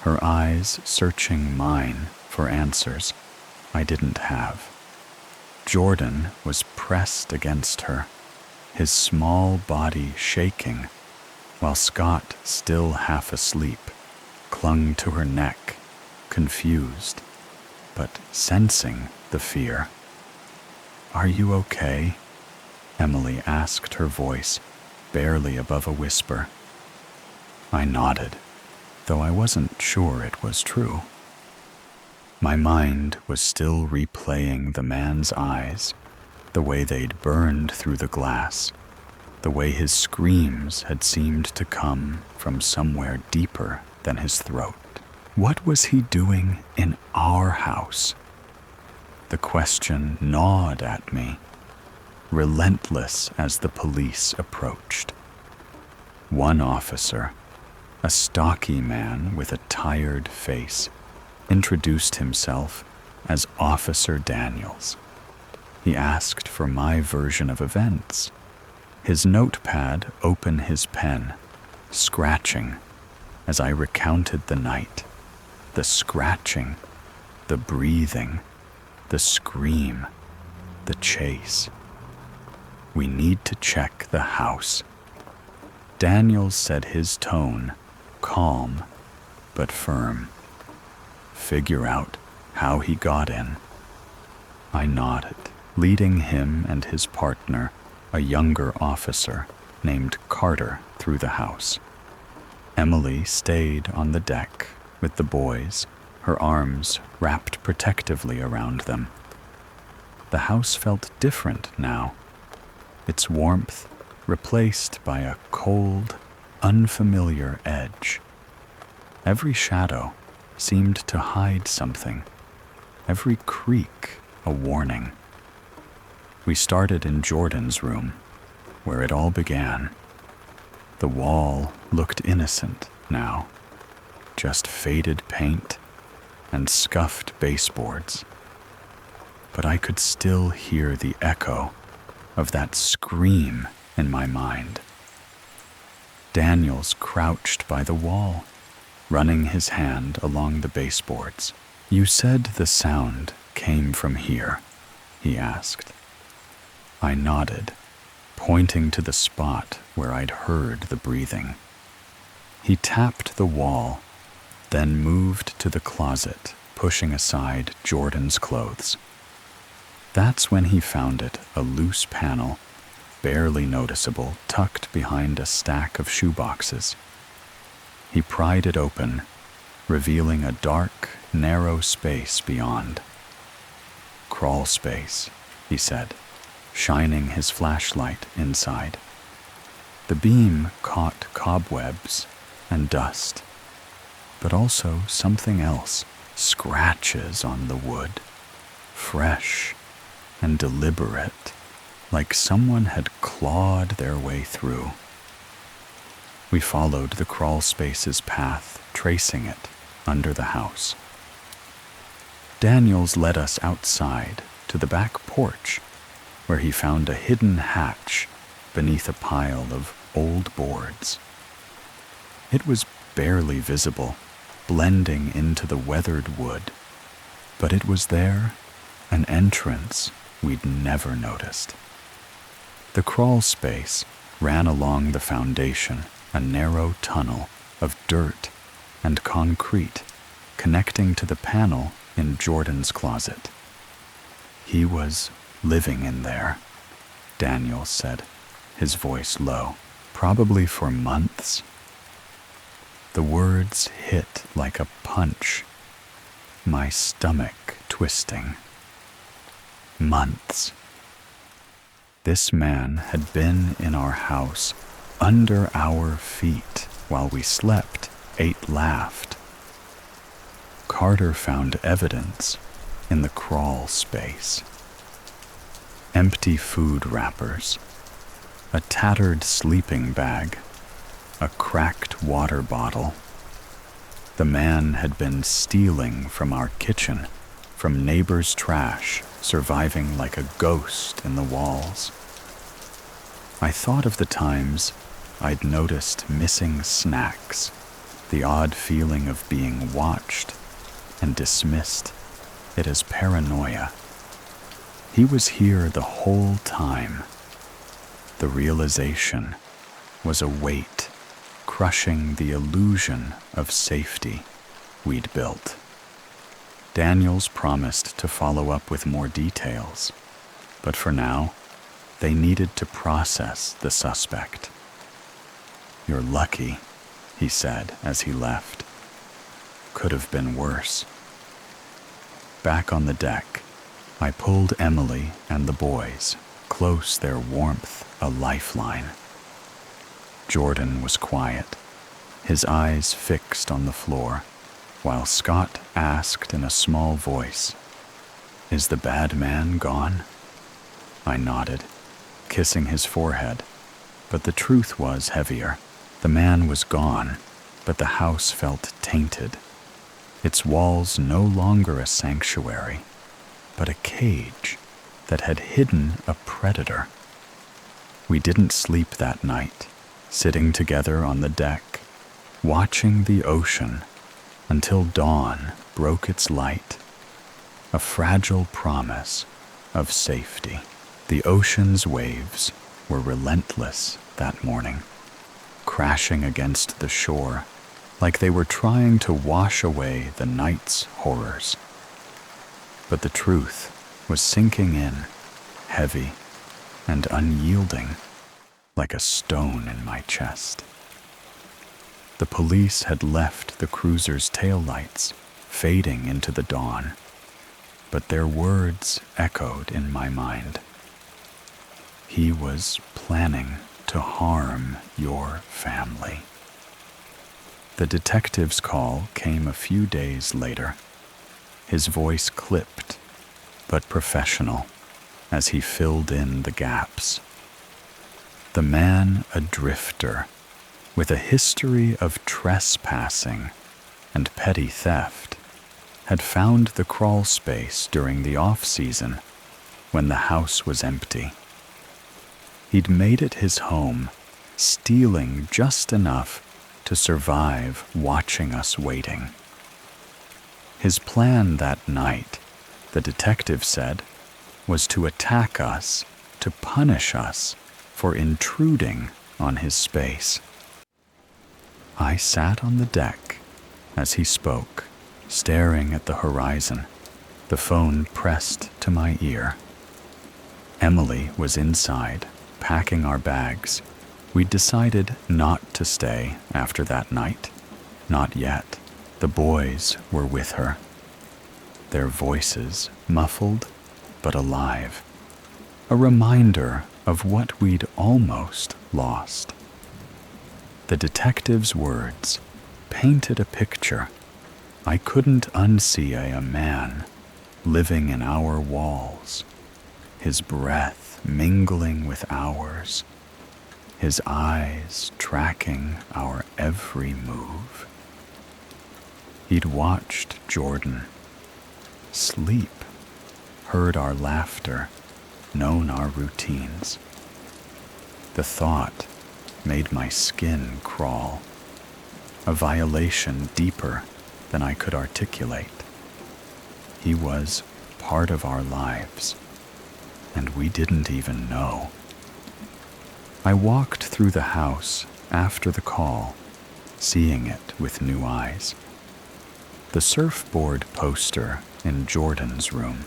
her eyes searching mine for answers I didn't have. Jordan was pressed against her, his small body shaking, while Scott, still half asleep, clung to her neck, confused, but sensing the fear. "Are you okay?" Emily asked, her voice barely above a whisper. I nodded, though I wasn't sure it was true. My mind was still replaying the man's eyes, the way they'd burned through the glass, the way his screams had seemed to come from somewhere deeper than his throat. What was he doing in our house? The question gnawed at me, relentless as the police approached. One officer, a stocky man with a tired face, introduced himself as Officer Daniels. He asked for my version of events. His notepad open his pen, scratching as I recounted the night. The scratching, the breathing, the scream, the chase. We need to check the house. Daniels said, his tone calm but firm. Figure out how he got in. I nodded, leading him and his partner, a younger officer named Carter, through the house. Emily stayed on the deck with the boys, her arms wrapped protectively around them. The house felt different now, its warmth replaced by a cold, unfamiliar edge. Every shadow seemed to hide something, every creak a warning. We started in Jordan's room, where it all began. The wall looked innocent now, just faded paint and scuffed baseboards. But I could still hear the echo of that scream in my mind. Daniels crouched by the wall, running his hand along the baseboards. You said the sound came from here, he asked. I nodded, pointing to the spot where I'd heard the breathing. He tapped the wall, then moved to the closet, pushing aside Jordan's clothes. That's when he found it, a loose panel, barely noticeable, tucked behind a stack of shoeboxes. He pried it open, revealing a dark, narrow space beyond. Crawl space, he said, shining his flashlight inside. The beam caught cobwebs and dust, but also something else, scratches on the wood, fresh and deliberate, like someone had clawed their way through. We followed the crawl space's path, tracing it under the house. Daniels led us outside to the back porch, where he found a hidden hatch beneath a pile of old boards. It was barely visible, blending into the weathered wood, but it was there, an entrance we'd never noticed. The crawl space ran along the foundation, a narrow tunnel of dirt and concrete connecting to the panel in Jordan's closet. He was living in there, Daniels said, his voice low. Probably for months. The words hit like a punch, my stomach twisting. Months. This man had been in our house, under our feet, while we slept, ate, laughed. Carter found evidence in the crawl space. Empty food wrappers, a tattered sleeping bag, a cracked water bottle. The man had been stealing from our kitchen, from neighbors' trash, surviving like a ghost in the walls. I thought of the times I'd noticed missing snacks, the odd feeling of being watched, and dismissed it as paranoia. He was here the whole time. The realization was a weight crushing the illusion of safety we'd built. Daniels promised to follow up with more details, but for now, they needed to process the suspect. You're lucky, he said as he left. Could have been worse. Back on the deck, I pulled Emily and the boys, close, their warmth a lifeline. Jordan was quiet, his eyes fixed on the floor, while Scott asked in a small voice, "Is the bad man gone?" I nodded, kissing his forehead, but the truth was heavier. The man was gone, but the house felt tainted. its walls no longer a sanctuary, but a cage that had hidden a predator. We didn't sleep that night, sitting together on the deck, watching the ocean until dawn broke its light, a fragile promise of safety. The ocean's waves were relentless that morning, crashing against the shore like they were trying to wash away the night's horrors. But the truth was sinking in, heavy and unyielding, like a stone in my chest. The police had left the cruiser's taillights, fading into the dawn, but their words echoed in my mind. He was planning to harm your family. The detective's call came a few days later, his voice clipped but professional as he filled in the gaps. The man, a drifter, with a history of trespassing and petty theft, had found the crawl space during the off-season when the house was empty. He'd made it his home, stealing just enough to survive watching us waiting. His plan that night, the detective said, was to attack us, to punish us for intruding on his space. I sat on the deck as he spoke, staring at the horizon, the phone pressed to my ear. Emily was inside, packing our bags. We'd decided not to stay after that night. Not yet. The boys were with her, their voices muffled but alive, a reminder of what we'd almost lost. The detective's words painted a picture. I couldn't unsee a man living in our walls, his breath mingling with ours, his eyes tracking our every move. He'd watched Jordan sleep, heard our laughter, known our routines. The thought made my skin crawl, a violation deeper than I could articulate. He was part of our lives, and we didn't even know. I walked through the house after the call, seeing it with new eyes. The surfboard poster in Jordan's room,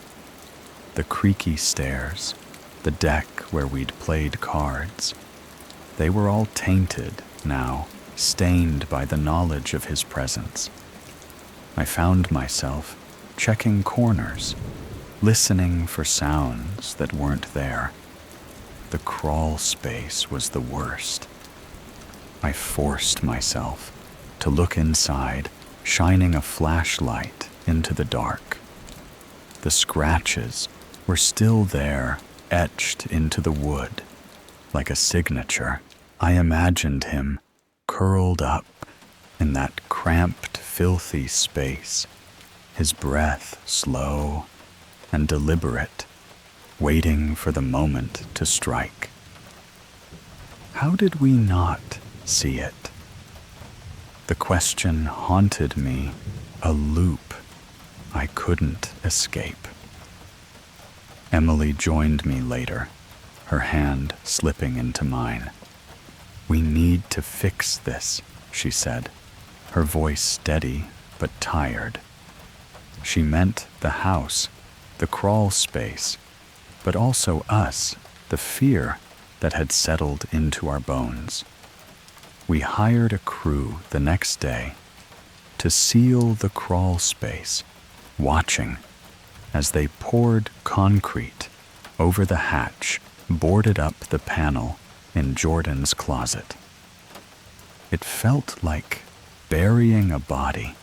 the creaky stairs, the deck where we'd played cards, they were all tainted now, stained by the knowledge of his presence. I found myself checking corners, listening for sounds that weren't there. The crawl space was the worst. I forced myself to look inside, shining a flashlight into the dark. The scratches were still there, etched into the wood, like a signature. I imagined him curled up in that cramped, filthy space, his breath slow and deliberate, waiting for the moment to strike. How did we not see it? The question haunted me, a loop I couldn't escape. Emily joined me later, her hand slipping into mine. "We need to fix this," she said, her voice steady but tired. She meant the house, the crawl space, but also us, the fear that had settled into our bones. We hired a crew the next day to seal the crawl space, watching as they poured concrete over the hatch, boarded up the panel in Jordan's closet. It felt like burying a body,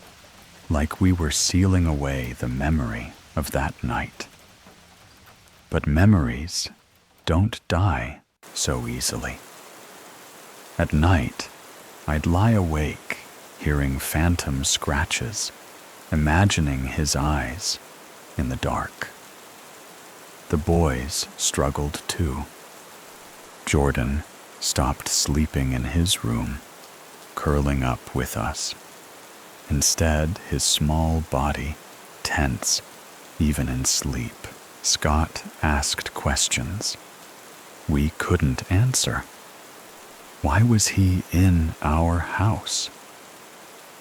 like we were sealing away the memory of that night. But memories don't die so easily. At night, I'd lie awake, hearing phantom scratches, imagining his eyes in the dark. The boys struggled too. Jordan stopped sleeping in his room, curling up with us. Instead, his small body tense even in sleep. Scott asked questions we couldn't answer. Why was he in our house?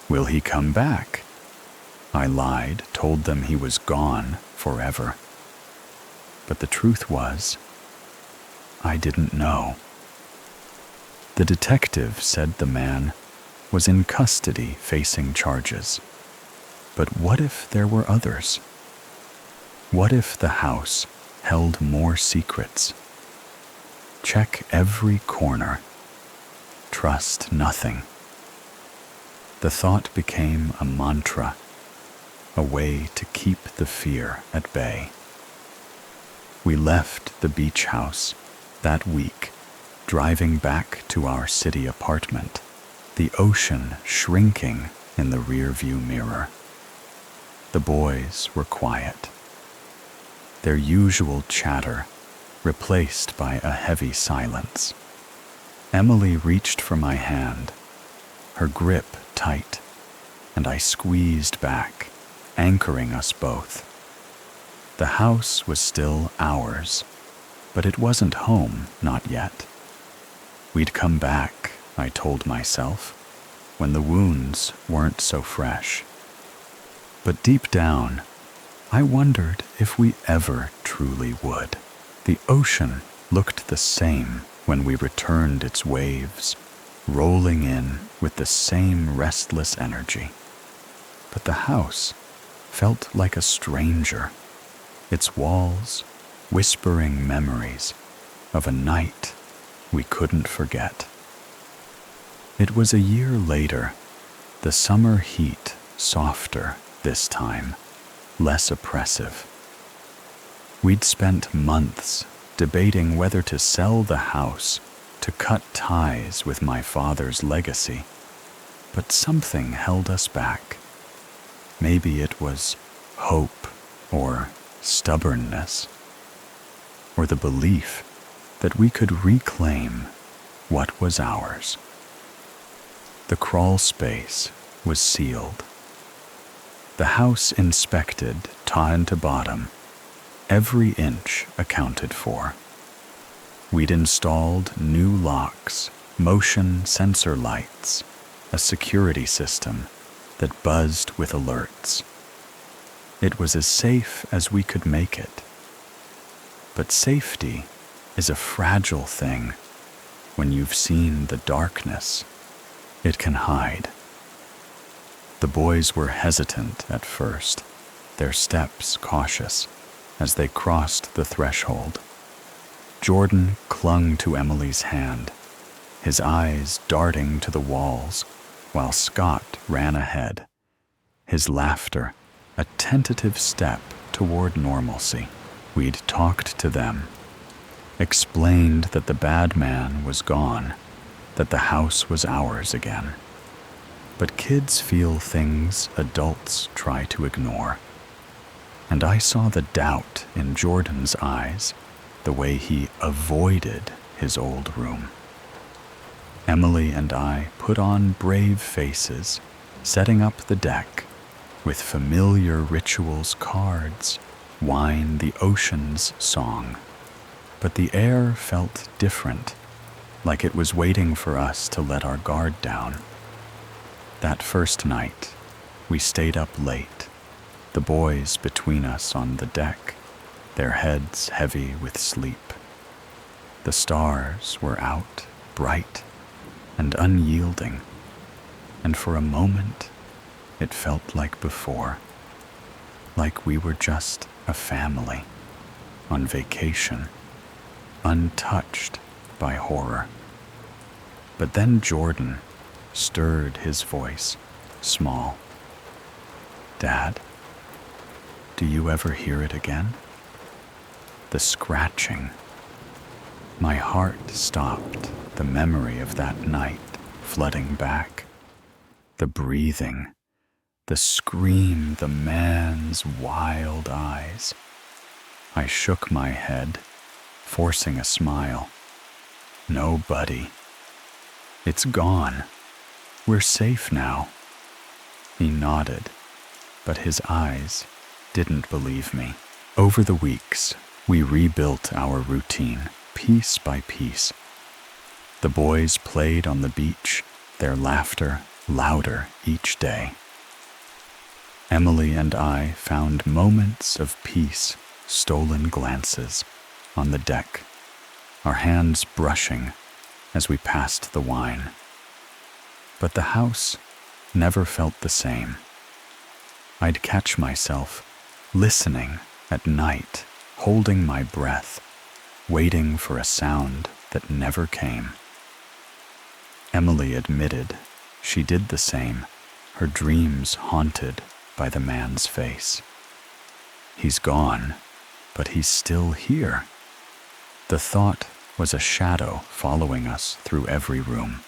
Will he come back? I lied, told them he was gone forever. But the truth was, I didn't know. The detective said the man was in custody facing charges. But what if there were others? What if the house held more secrets? Check every corner. Trust nothing. The thought became a mantra, a way to keep the fear at bay. We left the beach house that week, driving back to our city apartment, the ocean shrinking in the rearview mirror. The boys were quiet, their usual chatter replaced by a heavy silence. Emily reached for my hand, her grip tight, and I squeezed back, anchoring us both. The house was still ours, but it wasn't home, not yet. We'd come back, I told myself, when the wounds weren't so fresh. But deep down, I wondered if we ever truly would. The ocean looked the same when we returned its waves, rolling in with the same restless energy. But the house felt like a stranger, its walls whispering memories of a night we couldn't forget. It was a year later, the summer heat softer this time, less oppressive. We'd spent months debating whether to sell the house to cut ties with my father's legacy, but something held us back. Maybe it was hope or stubbornness, or the belief that we could reclaim what was ours. The crawl space was sealed. The house inspected top to bottom, every inch accounted for. We'd installed new locks, motion sensor lights, a security system that buzzed with alerts. It was as safe as we could make it. But safety is a fragile thing. When you've seen the darkness, it can hide. The boys were hesitant at first, their steps cautious, as they crossed the threshold. Jordan clung to Emily's hand, his eyes darting to the walls, while Scott ran ahead, his laughter a tentative step toward normalcy. We'd talked to them, explained that the bad man was gone, that the house was ours again. But kids feel things adults try to ignore. And I saw the doubt in Jordan's eyes, the way he avoided his old room. Emily and I put on brave faces, setting up the deck with familiar rituals cards, wine the ocean's song. But the air felt different, like it was waiting for us to let our guard down. That first night, we stayed up late, the boys between us on the deck, their heads heavy with sleep. The stars were out, bright and unyielding, and for a moment it felt like before, like we were just a family on vacation, untouched by horror. But then Jordan stirred his voice, small. "Dad, do you ever hear it again? The scratching." My heart stopped, the memory of that night flooding back. The breathing, the scream, the man's wild eyes. I shook my head, forcing a smile. No, buddy. It's gone. We're safe now. He nodded, but his eyes didn't believe me. Over the weeks, we rebuilt our routine, piece by piece. The boys played on the beach, their laughter louder each day. Emily and I found moments of peace, stolen glances on the deck, our hands brushing as we passed the wine. But the house never felt the same. I'd catch myself listening at night, holding my breath, waiting for a sound that never came. Emily admitted she did the same, her dreams haunted by the man's face. He's gone, but he's still here. The thought was a shadow following us through every room.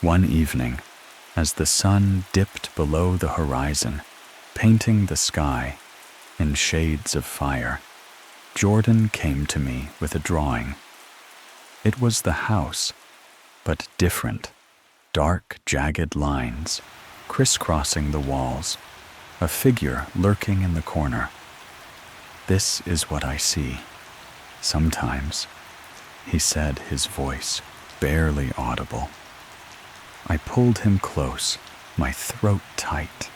One evening, as the sun dipped below the horizon, painting the sky in shades of fire, Jordan came to me with a drawing. It was the house, but different. Dark, jagged lines crisscrossing the walls, a figure lurking in the corner. "This is what I see. Sometimes," he said, his voice barely audible. I pulled him close, my throat tight,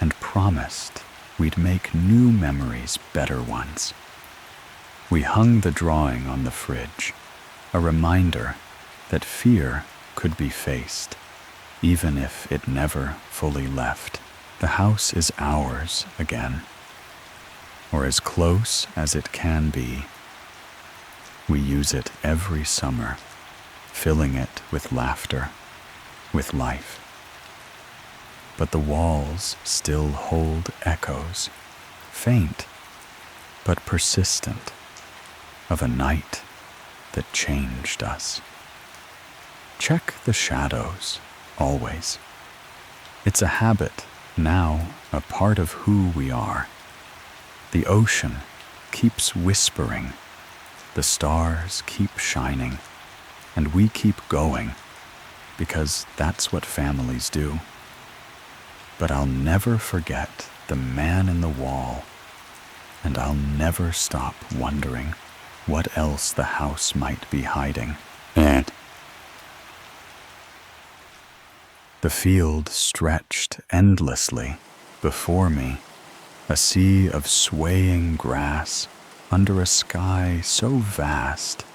and promised we'd make new memories better ones. We hung the drawing on the fridge, a reminder that fear could be faced, even if it never fully left. The house is ours again, or as close as it can be. We use it every summer, filling it with laughter, with life. But the walls still hold echoes, faint but persistent, of a night that changed us. Check the shadows, always. It's a habit, now a part of who we are. The ocean keeps whispering, the stars keep shining, and we keep going, because that's what families do. But I'll never forget the man in the wall, and I'll never stop wondering what else the house might be hiding. And the field stretched endlessly before me, a sea of swaying grass under a sky so vast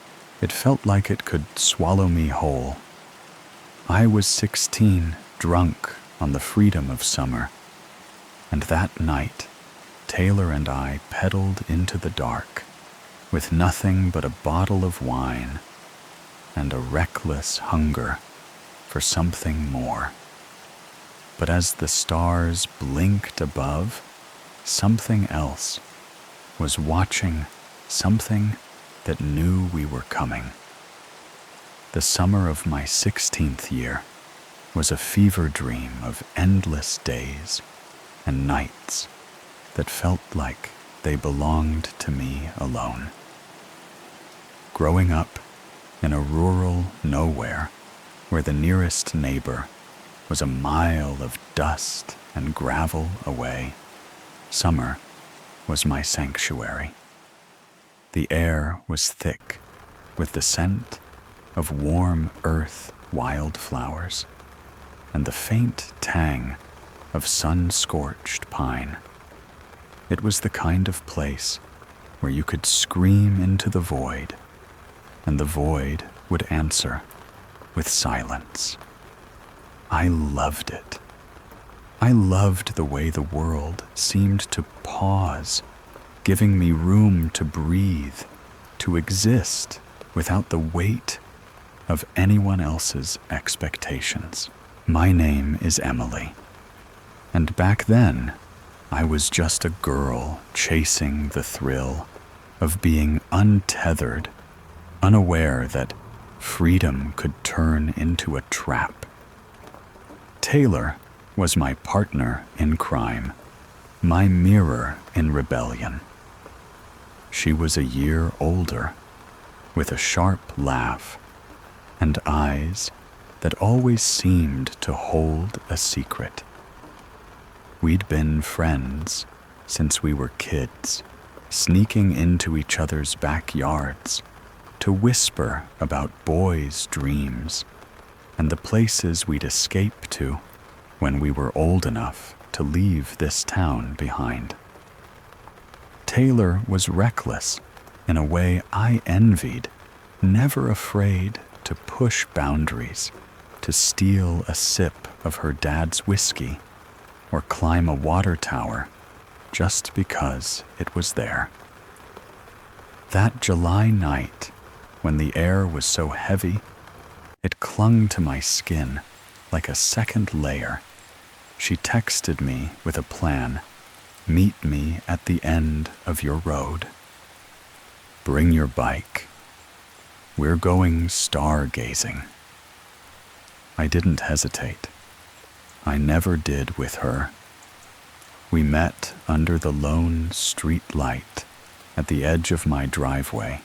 it felt like it could swallow me whole. I was 16, drunk on the freedom of summer, and that night Taylor and I pedaled into the dark with nothing but a bottle of wine and a reckless hunger for something more. But as the stars blinked above, something else was watching, something that knew we were coming. The summer of my 16th year was a fever dream of endless days and nights that felt like they belonged to me alone. Growing up in a rural nowhere where the nearest neighbor was a mile of dust and gravel away, summer was my sanctuary. The air was thick with the scent of warm earth wildflowers and the faint tang of sun-scorched pine. It was the kind of place where you could scream into the void, and the void would answer with silence. I loved it. I loved the way the world seemed to pause, giving me room to breathe, to exist without the weight of anyone else's expectations. My name is Emily, and back then, I was just a girl chasing the thrill of being untethered, unaware that freedom could turn into a trap. Taylor was my partner in crime, my mirror in rebellion. She was a year older, with a sharp laugh and eyes that always seemed to hold a secret. We'd been friends since we were kids, sneaking into each other's backyards to whisper about boys' dreams and the places we'd escape to when we were old enough to leave this town behind. Taylor was reckless in a way I envied, never afraid to push boundaries, to steal a sip of her dad's whiskey or climb a water tower just because it was there. That July night, when the air was so heavy, it clung to my skin like a second layer. She texted me with a plan. Meet me at the end of your road. Bring your bike. We're going stargazing. I didn't hesitate. I never did with her. We met under the lone street light at the edge of my driveway,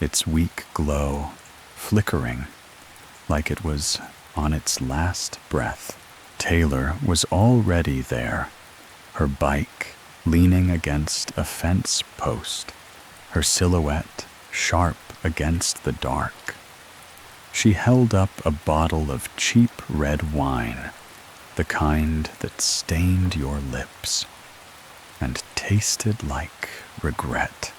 its weak glow flickering like it was on its last breath. Taylor was already there, her bike leaning against a fence post, her silhouette sharp against the dark. She held up a bottle of cheap red wine, the kind that stained your lips and tasted like regret.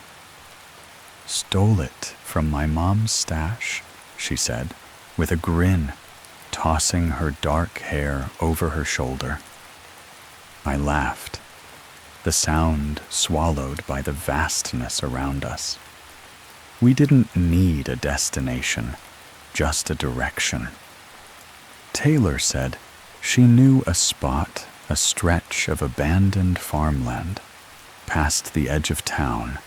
Stole it from my mom's stash, she said, with a grin, tossing her dark hair over her shoulder. I laughed, the sound swallowed by the vastness around us. We didn't need a destination, just a direction. Taylor said she knew a spot, a stretch of abandoned farmland, past the edge of town,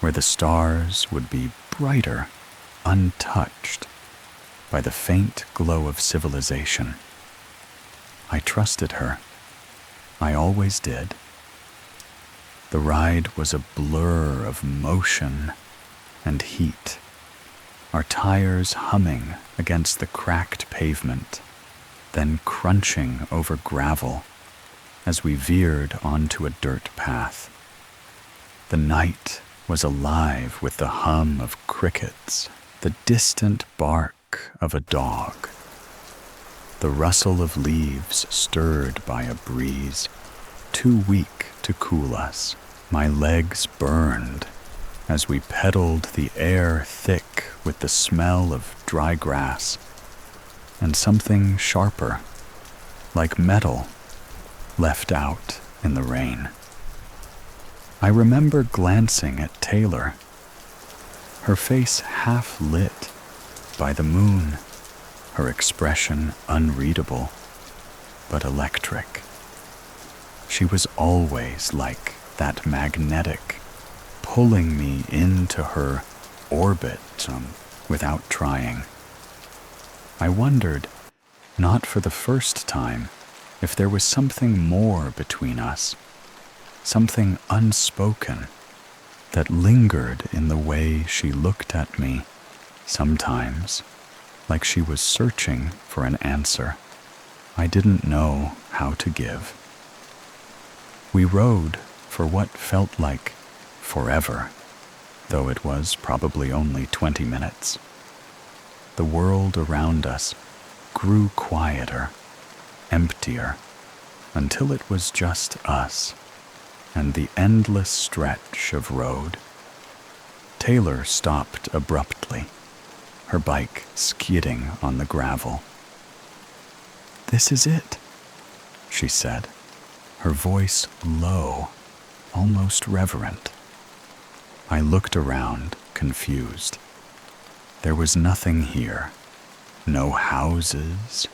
where the stars would be brighter, untouched by the faint glow of civilization. I trusted her. I always did. The ride was a blur of motion and heat, our tires humming against the cracked pavement, then crunching over gravel as we veered onto a dirt path. The night was alive with the hum of crickets, the distant bark of a dog, the rustle of leaves stirred by a breeze, too weak to cool us. My legs burned as we pedaled, the air thick with the smell of dry grass and something sharper, like metal, left out in the rain. I remember glancing at Taylor, her face half lit by the moon, her expression unreadable but electric. She was always like that, magnetic, pulling me into her orbit without trying. I wondered, not for the first time, if there was something more between us, something unspoken that lingered in the way she looked at me, sometimes like she was searching for an answer I didn't know how to give. We rode for what felt like forever, though it was probably only 20 minutes. The world around us grew quieter, emptier, until it was just us and the endless stretch of road. Taylor stopped abruptly, her bike skidding on the gravel. "This is it," she said, her voice low, almost reverent. I looked around, confused. There was nothing here. No houses,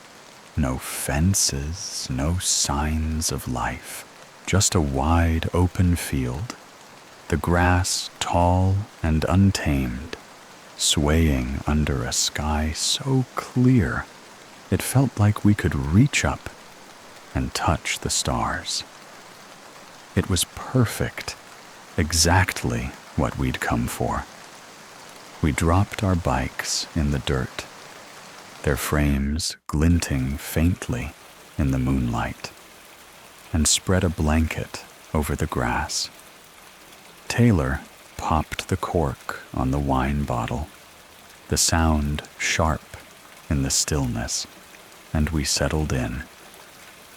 no fences, no signs of life. Just a wide open field, the grass tall and untamed, swaying under a sky so clear it felt like we could reach up and touch the stars. It was perfect, exactly what we'd come for. We dropped our bikes in the dirt, their frames glinting faintly in the moonlight, and spread a blanket over the grass. Taylor popped the cork on the wine bottle, the sound sharp in the stillness, and we settled in,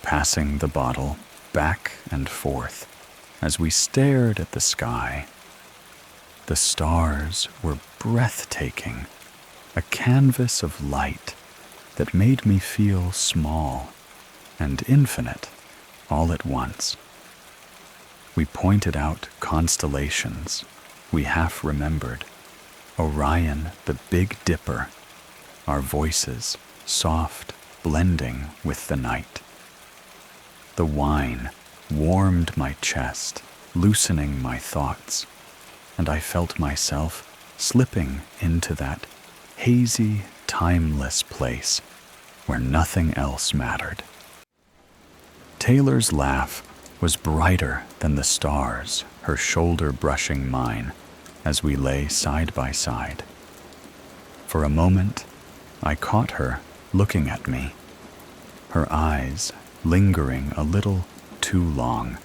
passing the bottle back and forth as we stared at the sky. The stars were breathtaking, a canvas of light that made me feel small and infinite all at once. We pointed out constellations we half remembered, Orion, the Big Dipper, our voices soft, blending with the night. The wine warmed my chest, loosening my thoughts, and I felt myself slipping into that hazy, timeless place where nothing else mattered. Taylor's laugh was brighter than the stars, her shoulder brushing mine as we lay side by side. For a moment, I caught her looking at me, her eyes lingering a little too long,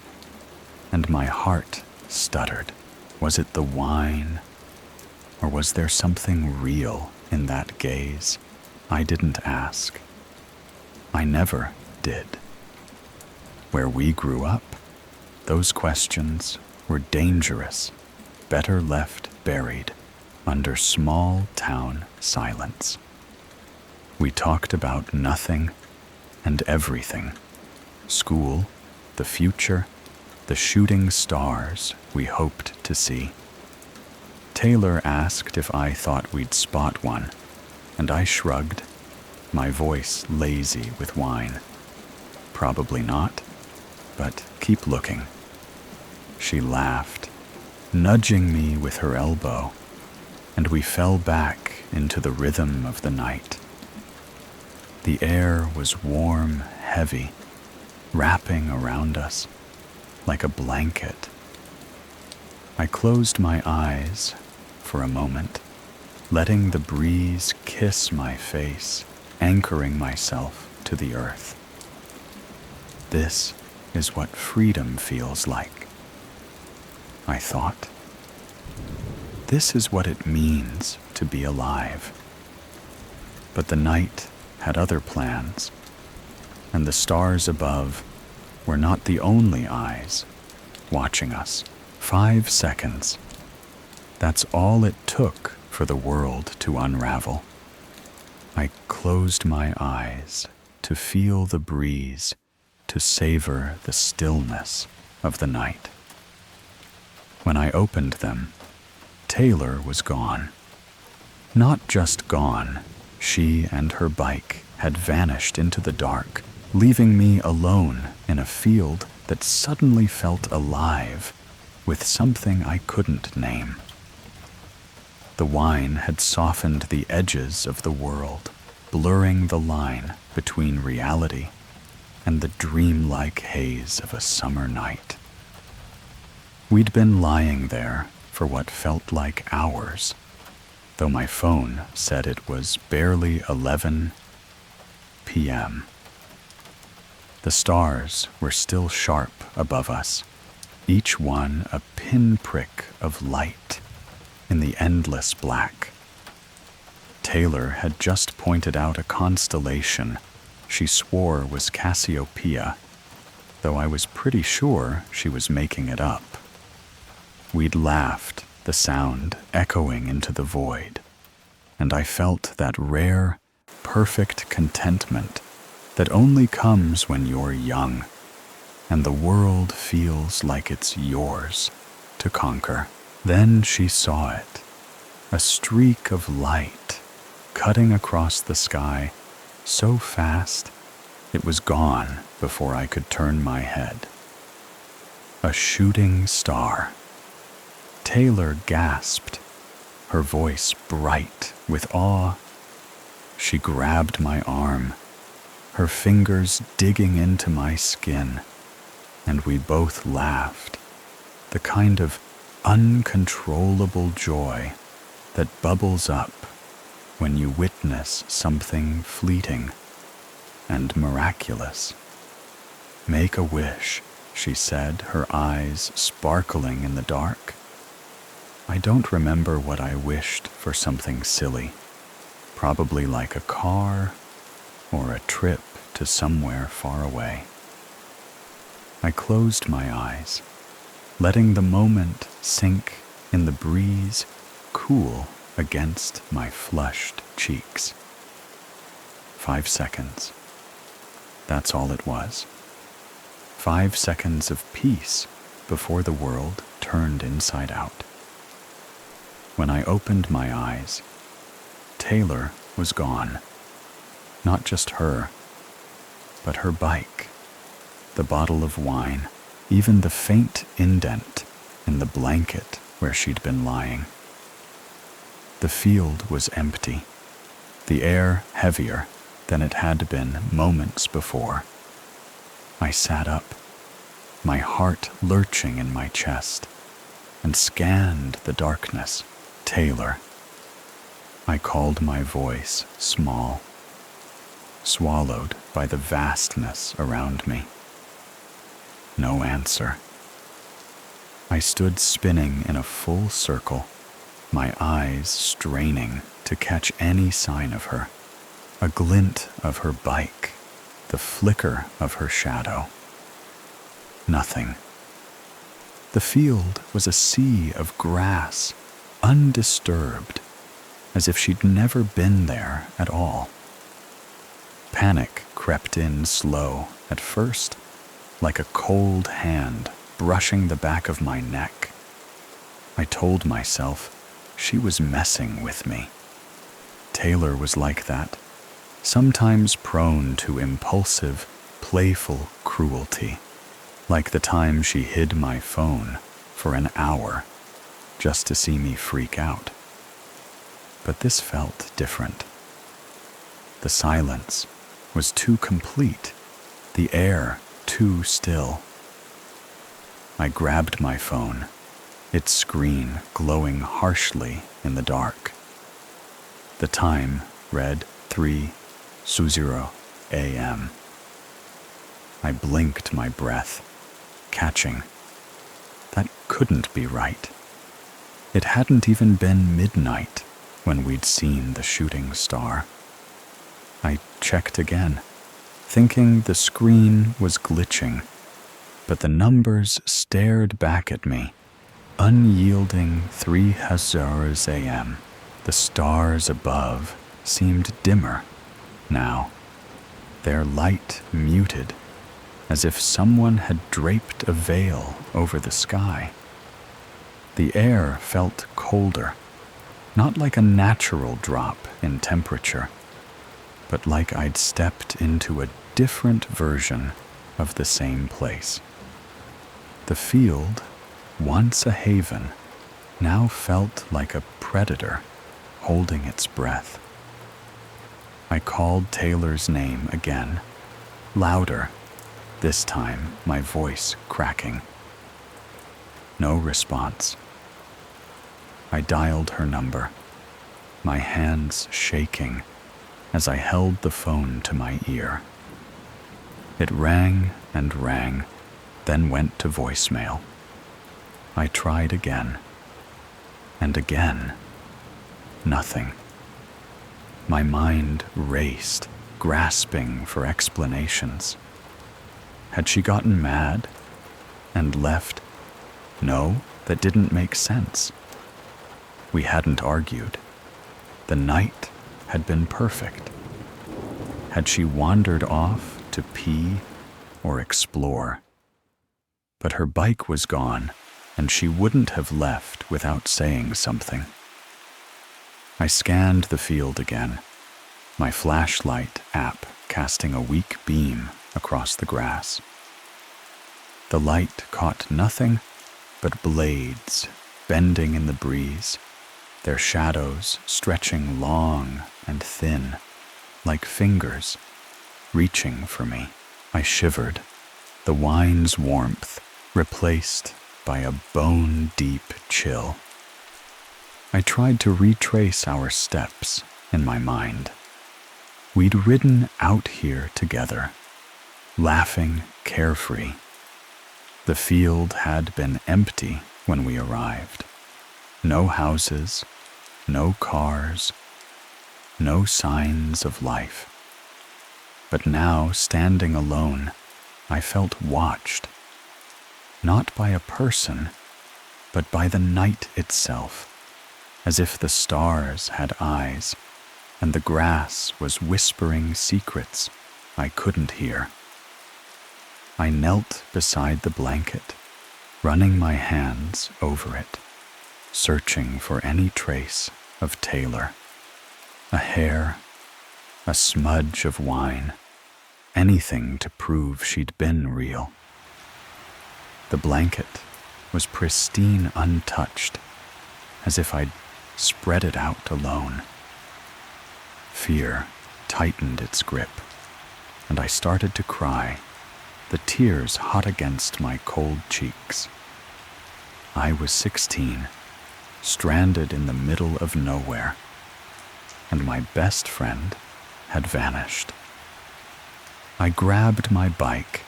and my heart stuttered. Was it the wine, or was there something real in that gaze? I didn't ask. I never did. Where we grew up, those questions were dangerous, better left buried under small town silence. We talked about nothing and everything: school, the future, the shooting stars we hoped to see. Taylor asked if I thought we'd spot one, and I shrugged, my voice lazy with wine. Probably not, but keep looking. She laughed, nudging me with her elbow, and we fell back into the rhythm of the night. The air was warm, heavy, wrapping around us like a blanket. I closed my eyes for a moment, letting the breeze kiss my face, anchoring myself to the earth. This is what freedom feels like, I thought. This is what it means to be alive. But the night had other plans, and the stars above were not the only eyes watching us. 5 seconds. That's all it took for the world to unravel. I closed my eyes to feel the breeze, to savor the stillness of the night. When I opened them, Taylor was gone. Not just gone, she and her bike had vanished into the dark, leaving me alone in a field that suddenly felt alive with something I couldn't name. The wine had softened the edges of the world, blurring the line between reality and the dreamlike haze of a summer night. We'd been lying there for what felt like hours, though my phone said it was barely 11 p.m. The stars were still sharp above us, each one a pinprick of light in the endless black. Taylor had just pointed out a constellation she swore was Cassiopeia, though I was pretty sure she was making it up. We'd laughed, the sound echoing into the void, and I felt that rare, perfect contentment that only comes when you're young, and the world feels like it's yours to conquer. Then she saw it, a streak of light cutting across the sky so fast it was gone before I could turn my head. A shooting star. Taylor gasped, her voice bright with awe. She grabbed my arm, her fingers digging into my skin, and we both laughed, the kind of uncontrollable joy that bubbles up when you witness something fleeting and miraculous. "Make a wish," she said, her eyes sparkling in the dark. I don't remember what I wished for. Something silly, probably like a car or a trip to somewhere far away. I closed my eyes, letting the moment sink in the breeze, cool against my flushed cheeks. 5 seconds. That's all it was. 5 seconds of peace before the world turned inside out. When I opened my eyes, Taylor was gone. Not just her, but her bike, the bottle of wine, even the faint indent in the blanket where she'd been lying. The field was empty, the air heavier than it had been moments before. I sat up, my heart lurching in my chest, and scanned the darkness. "Taylor." I called my voice small, swallowed by the vastness around me. No answer. I stood spinning in a full circle, my eyes straining to catch any sign of her, a glint of her bike, the flicker of her shadow. Nothing. The field was a sea of grass, undisturbed, as if she'd never been there at all. Panic crept in slow at first, like a cold hand brushing the back of my neck. I told myself she was messing with me. Taylor was like that, sometimes prone to impulsive, playful cruelty, like the time she hid my phone for an hour just to see me freak out. But this felt different. The silence was too complete, the air too still. I grabbed my phone, its screen glowing harshly in the dark. The time read 3:00 a.m. I blinked my breath, catching. That couldn't be right. It hadn't even been midnight when we'd seen the shooting star. I checked again, thinking the screen was glitching, but the numbers stared back at me, unyielding 3:00 a.m. The stars above seemed dimmer now, their light muted, as if someone had draped a veil over the sky. The air felt colder, not like a natural drop in temperature, but like I'd stepped into a different version of the same place. The field, once a haven, now felt like a predator holding its breath. I called Taylor's name again, louder, this time my voice cracking. No response. I dialed her number, my hands shaking as I held the phone to my ear. It rang and rang, then went to voicemail. I tried again, and again. Nothing. My mind raced, grasping for explanations. Had she gotten mad and left? No, that didn't make sense. We hadn't argued. The night had been perfect. Had she wandered off to pee or explore? But her bike was gone, and she wouldn't have left without saying something. I scanned the field again, my flashlight app casting a weak beam across the grass. The light caught nothing but blades bending in the breeze, their shadows stretching long and thin, like fingers. reaching for me. I shivered, the wine's warmth replaced by a bone-deep chill. I tried to retrace our steps in my mind. We'd ridden out here together, laughing carefree. The field had been empty when we arrived. No houses, no cars, no signs of life. But now, standing alone, I felt watched, not by a person, but by the night itself, as if the stars had eyes and the grass was whispering secrets I couldn't hear. I knelt beside the blanket, running my hands over it, searching for any trace of Taylor. A hair, a smudge of wine, anything to prove she'd been real. The blanket was pristine, untouched, as if I'd spread it out alone. Fear tightened its grip, and I started to cry, the tears hot against my cold cheeks. I was 16, stranded in the middle of nowhere, and my best friend had vanished. I grabbed my bike,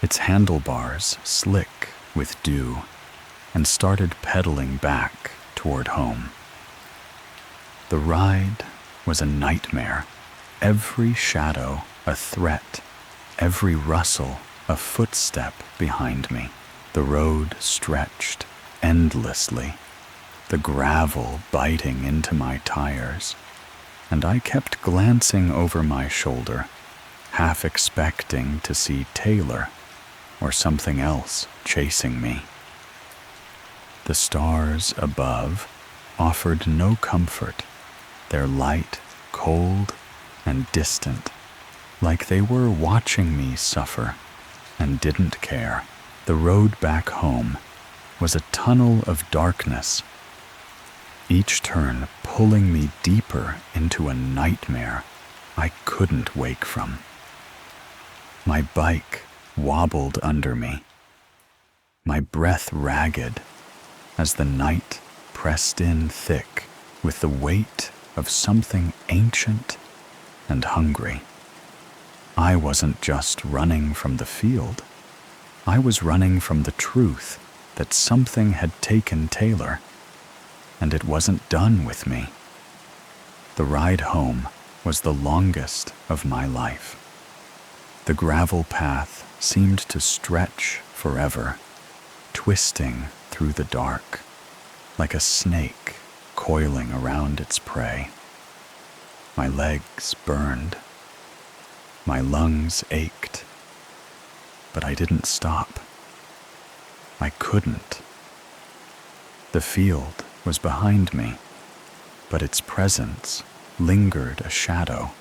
its handlebars slick with dew, and started pedaling back toward home. The ride was a nightmare, every shadow a threat, every rustle a footstep behind me. The road stretched endlessly, the gravel biting into my tires, and I kept glancing over my shoulder, half expecting to see Taylor or something else chasing me. The stars above offered no comfort, their light cold and distant, like they were watching me suffer and didn't care. The road back home was a tunnel of darkness, each turn pulling me deeper into a nightmare I couldn't wake from. My bike wobbled under me, my breath ragged as the night pressed in thick with the weight of something ancient and hungry. I wasn't just running from the field. I was running from the truth that something had taken Taylor, and it wasn't done with me. The ride home was the longest of my life. The gravel path seemed to stretch forever, twisting through the dark, like a snake coiling around its prey. My legs burned. My lungs ached. But I didn't stop. I couldn't. The field was behind me, but its presence lingered a shadow,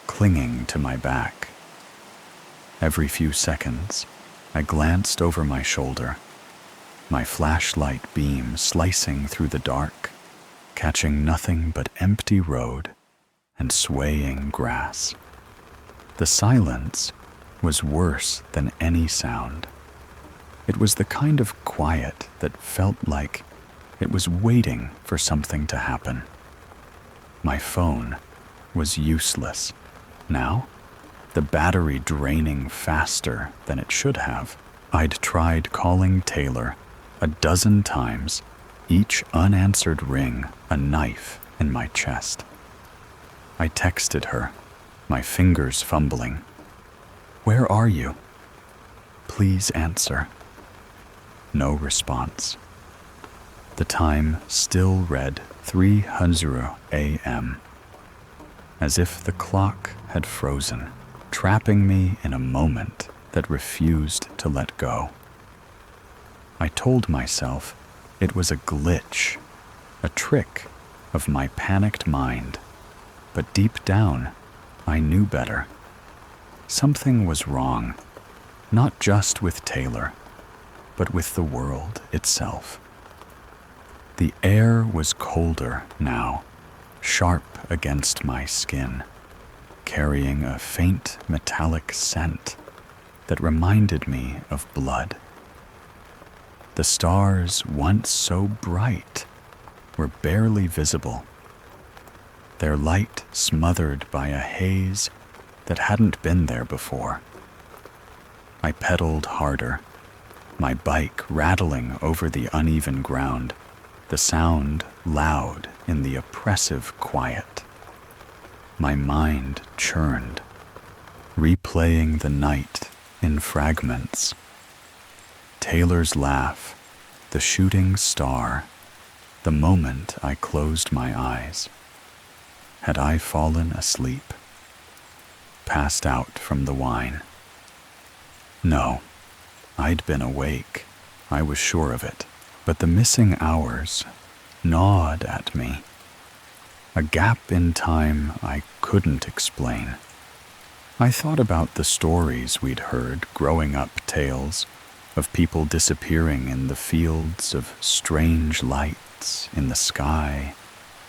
clinging to my back. Every few seconds, I glanced over my shoulder, my flashlight beam slicing through the dark, catching nothing but empty road and swaying grass. The silence was worse than any sound. It was the kind of quiet that felt like it was waiting for something to happen. My phone was useless. Now, the battery draining faster than it should have. I'd tried calling Taylor a dozen times, each unanswered ring a knife in my chest. I texted her, my fingers fumbling. "Where are you? Please answer." No response. The time still read 3:00 a.m., as if the clock had frozen, trapping me in a moment that refused to let go. I told myself it was a glitch, a trick of my panicked mind, but deep down, I knew better. Something was wrong, not just with Taylor, but with the world itself. The air was colder now, sharp against my skin, carrying a faint metallic scent that reminded me of blood. The stars, once so bright, were barely visible, their light smothered by a haze that hadn't been there before. I pedaled harder, my bike rattling over the uneven ground, the sound loud in the oppressive quiet. My mind churned, replaying the night in fragments. Taylor's laugh, the shooting star, the moment I closed my eyes. Had I fallen asleep? Passed out from the wine? No, I'd been awake, I was sure of it, but the missing hours gnawed at me. A gap in time I couldn't explain. I thought about the stories we'd heard growing up, tales of people disappearing in the fields, of strange lights in the sky,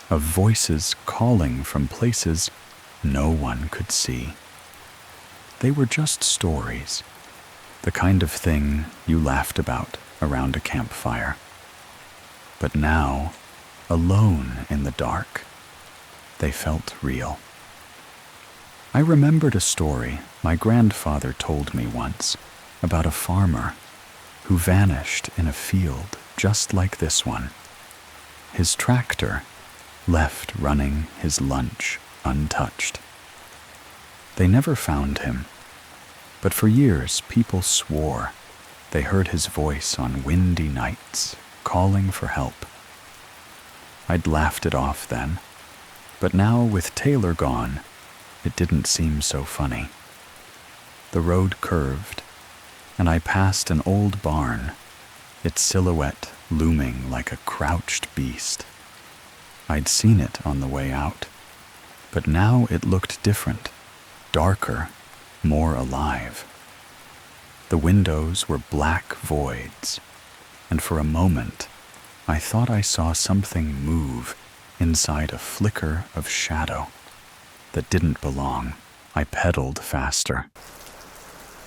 of voices calling from places no one could see. They were just stories, the kind of thing you laughed about around a campfire. But now, alone in the dark, they felt real. I remembered a story my grandfather told me once about a farmer who vanished in a field just like this one. His tractor left running his lunch untouched. They never found him, but for years people swore they heard his voice on windy nights calling for help. I'd laughed it off then, but now with Taylor gone, it didn't seem so funny. The road curved, and I passed an old barn, its silhouette looming like a crouched beast. I'd seen it on the way out, but now it looked different, darker, more alive. The windows were black voids, and for a moment I thought I saw something move inside a flicker of shadow that didn't belong. I pedaled faster,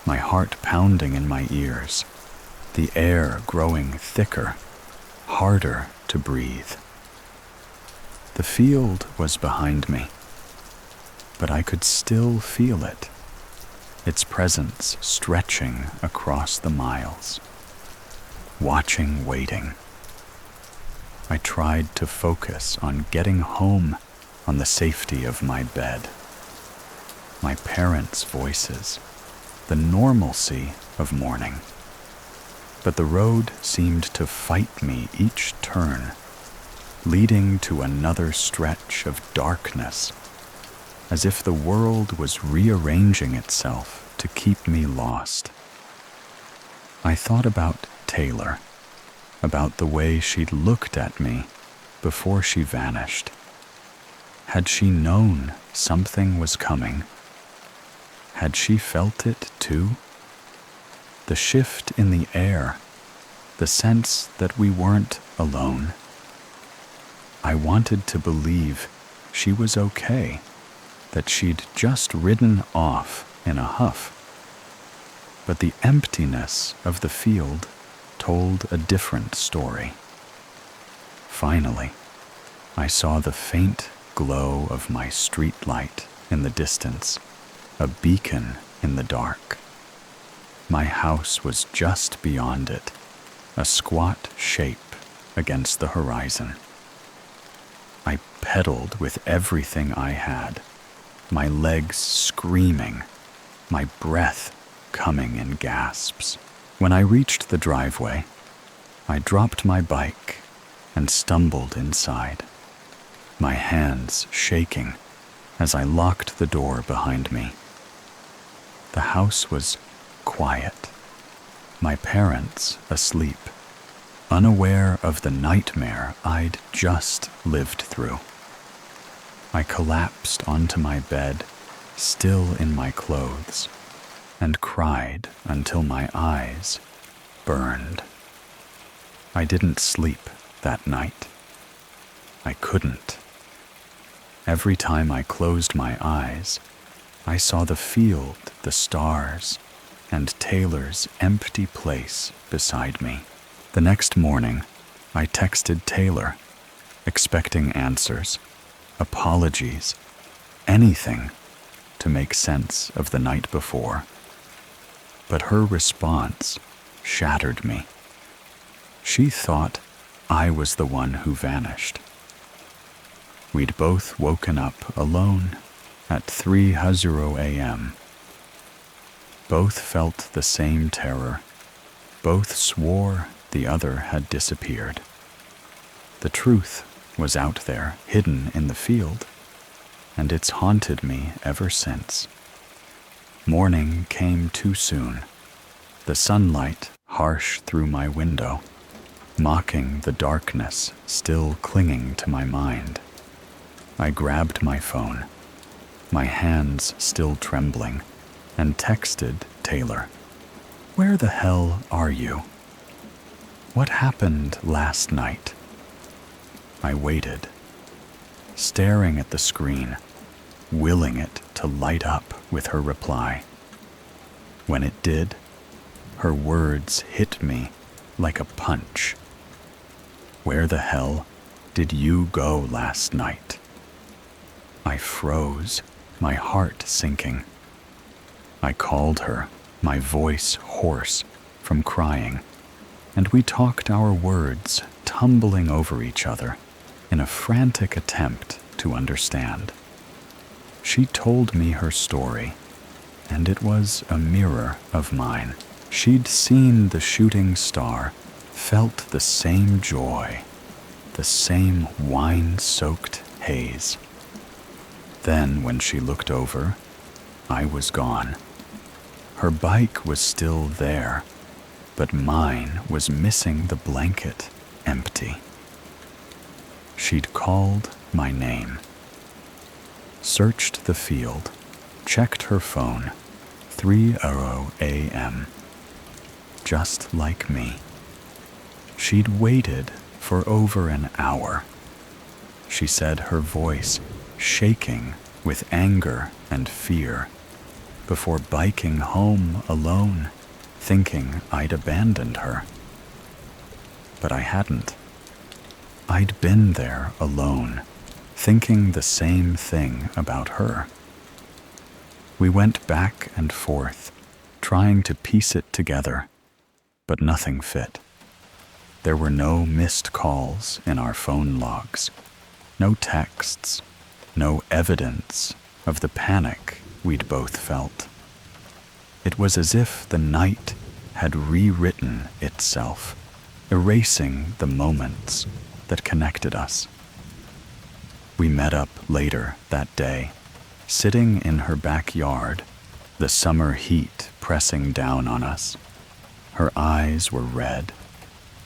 my heart pounding in my ears, the air growing thicker, harder to breathe. The field was behind me, but I could still feel it, its presence stretching across the miles. Watching, waiting. I tried to focus on getting home, on the safety of my bed. My parents' voices, the normalcy of morning. But the road seemed to fight me each turn, leading to another stretch of darkness, as if the world was rearranging itself to keep me lost. I thought about Taylor, about the way she'd looked at me before she vanished. Had she known something was coming? Had she felt it too? The shift in the air, the sense that we weren't alone. I wanted to believe she was okay, that she'd just ridden off in a huff. But the emptiness of the field told a different story. Finally, I saw the faint glow of my street light in the distance, a beacon in the dark. My house was just beyond it, a squat shape against the horizon. I pedaled with everything I had, my legs screaming, my breath coming in gasps. When I reached the driveway, I dropped my bike and stumbled inside, my hands shaking as I locked the door behind me. The house was quiet, my parents asleep, unaware of the nightmare I'd just lived through. I collapsed onto my bed, still in my clothes, and cried until my eyes burned. I didn't sleep that night. I couldn't. Every time I closed my eyes, I saw the field, the stars, and Taylor's empty place beside me. The next morning, I texted Taylor, expecting answers, apologies, anything to make sense of the night before. But her response shattered me. She thought I was the one who vanished. We'd both woken up alone at 3 Hailuo a.m. Both felt the same terror. Both swore the other had disappeared. The truth was out there, hidden in the field, and it's haunted me ever since. Morning came too soon, the sunlight harsh through my window, mocking the darkness still clinging to my mind. I grabbed my phone, my hands still trembling, and texted Taylor. "Where the hell are you? What happened last night?" I waited, staring at the screen, willing it to light up with her reply. When it did, her words hit me like a punch. "Where the hell did you go last night?" I froze, my heart sinking. I called her, my voice hoarse from crying, and we talked our words tumbling over each other in a frantic attempt to understand. She told me her story, and it was a mirror of mine. She'd seen the shooting star, felt the same joy, the same wine-soaked haze. Then, when she looked over, I was gone. Her bike was still there, but mine was missing the blanket, empty. She'd called my name, searched the field, checked her phone, 3:00 a.m., just like me. She'd waited for over an hour. She said, her voice shaking with anger and fear, before biking home alone, thinking I'd abandoned her. But I hadn't. I'd been there alone, thinking the same thing about her. We went back and forth, trying to piece it together, but nothing fit. There were no missed calls in our phone logs, no texts, no evidence of the panic we'd both felt. It was as if the night had rewritten itself, erasing the moments that connected us. We met up later that day, sitting in her backyard, the summer heat pressing down on us. Her eyes were red,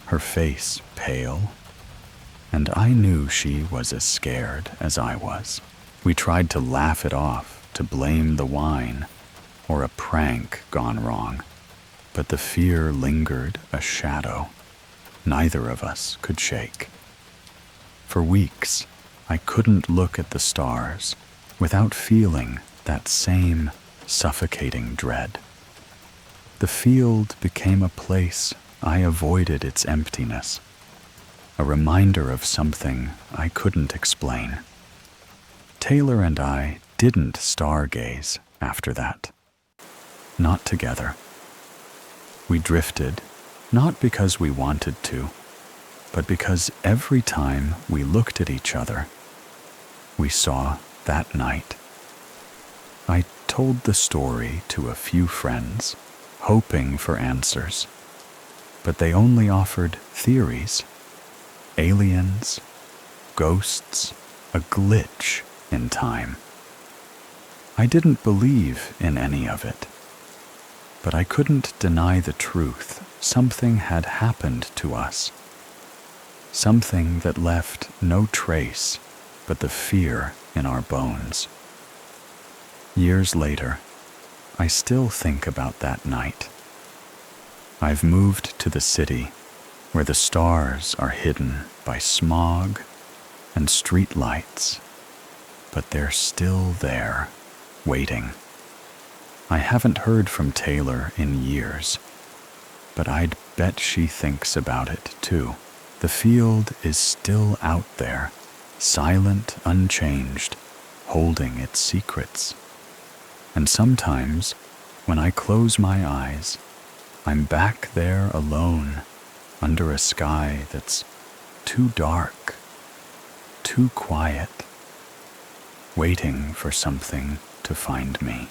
her face pale, and I knew she was as scared as I was. We tried to laugh it off, to blame the wine or a prank gone wrong, but the fear lingered a shadow neither of us could shake. For weeks, I couldn't look at the stars without feeling that same suffocating dread. The field became a place I avoided its emptiness, a reminder of something I couldn't explain. Taylor and I didn't stargaze after that. Not together. We drifted, not because we wanted to, but because every time we looked at each other, we saw that night. I told the story to a few friends, hoping for answers, but they only offered theories. Aliens, ghosts, a glitch in time. I didn't believe in any of it, but I couldn't deny the truth. Something had happened to us. Something that left no trace but the fear in our bones. Years later, I still think about that night. I've moved to the city where the stars are hidden by smog and street lights, but they're still there, waiting. I haven't heard from Taylor in years, but I'd bet she thinks about it too. The field is still out there, silent, unchanged, holding its secrets. And sometimes, when I close my eyes, I'm back there alone, under a sky that's too dark, too quiet, waiting for something to find me.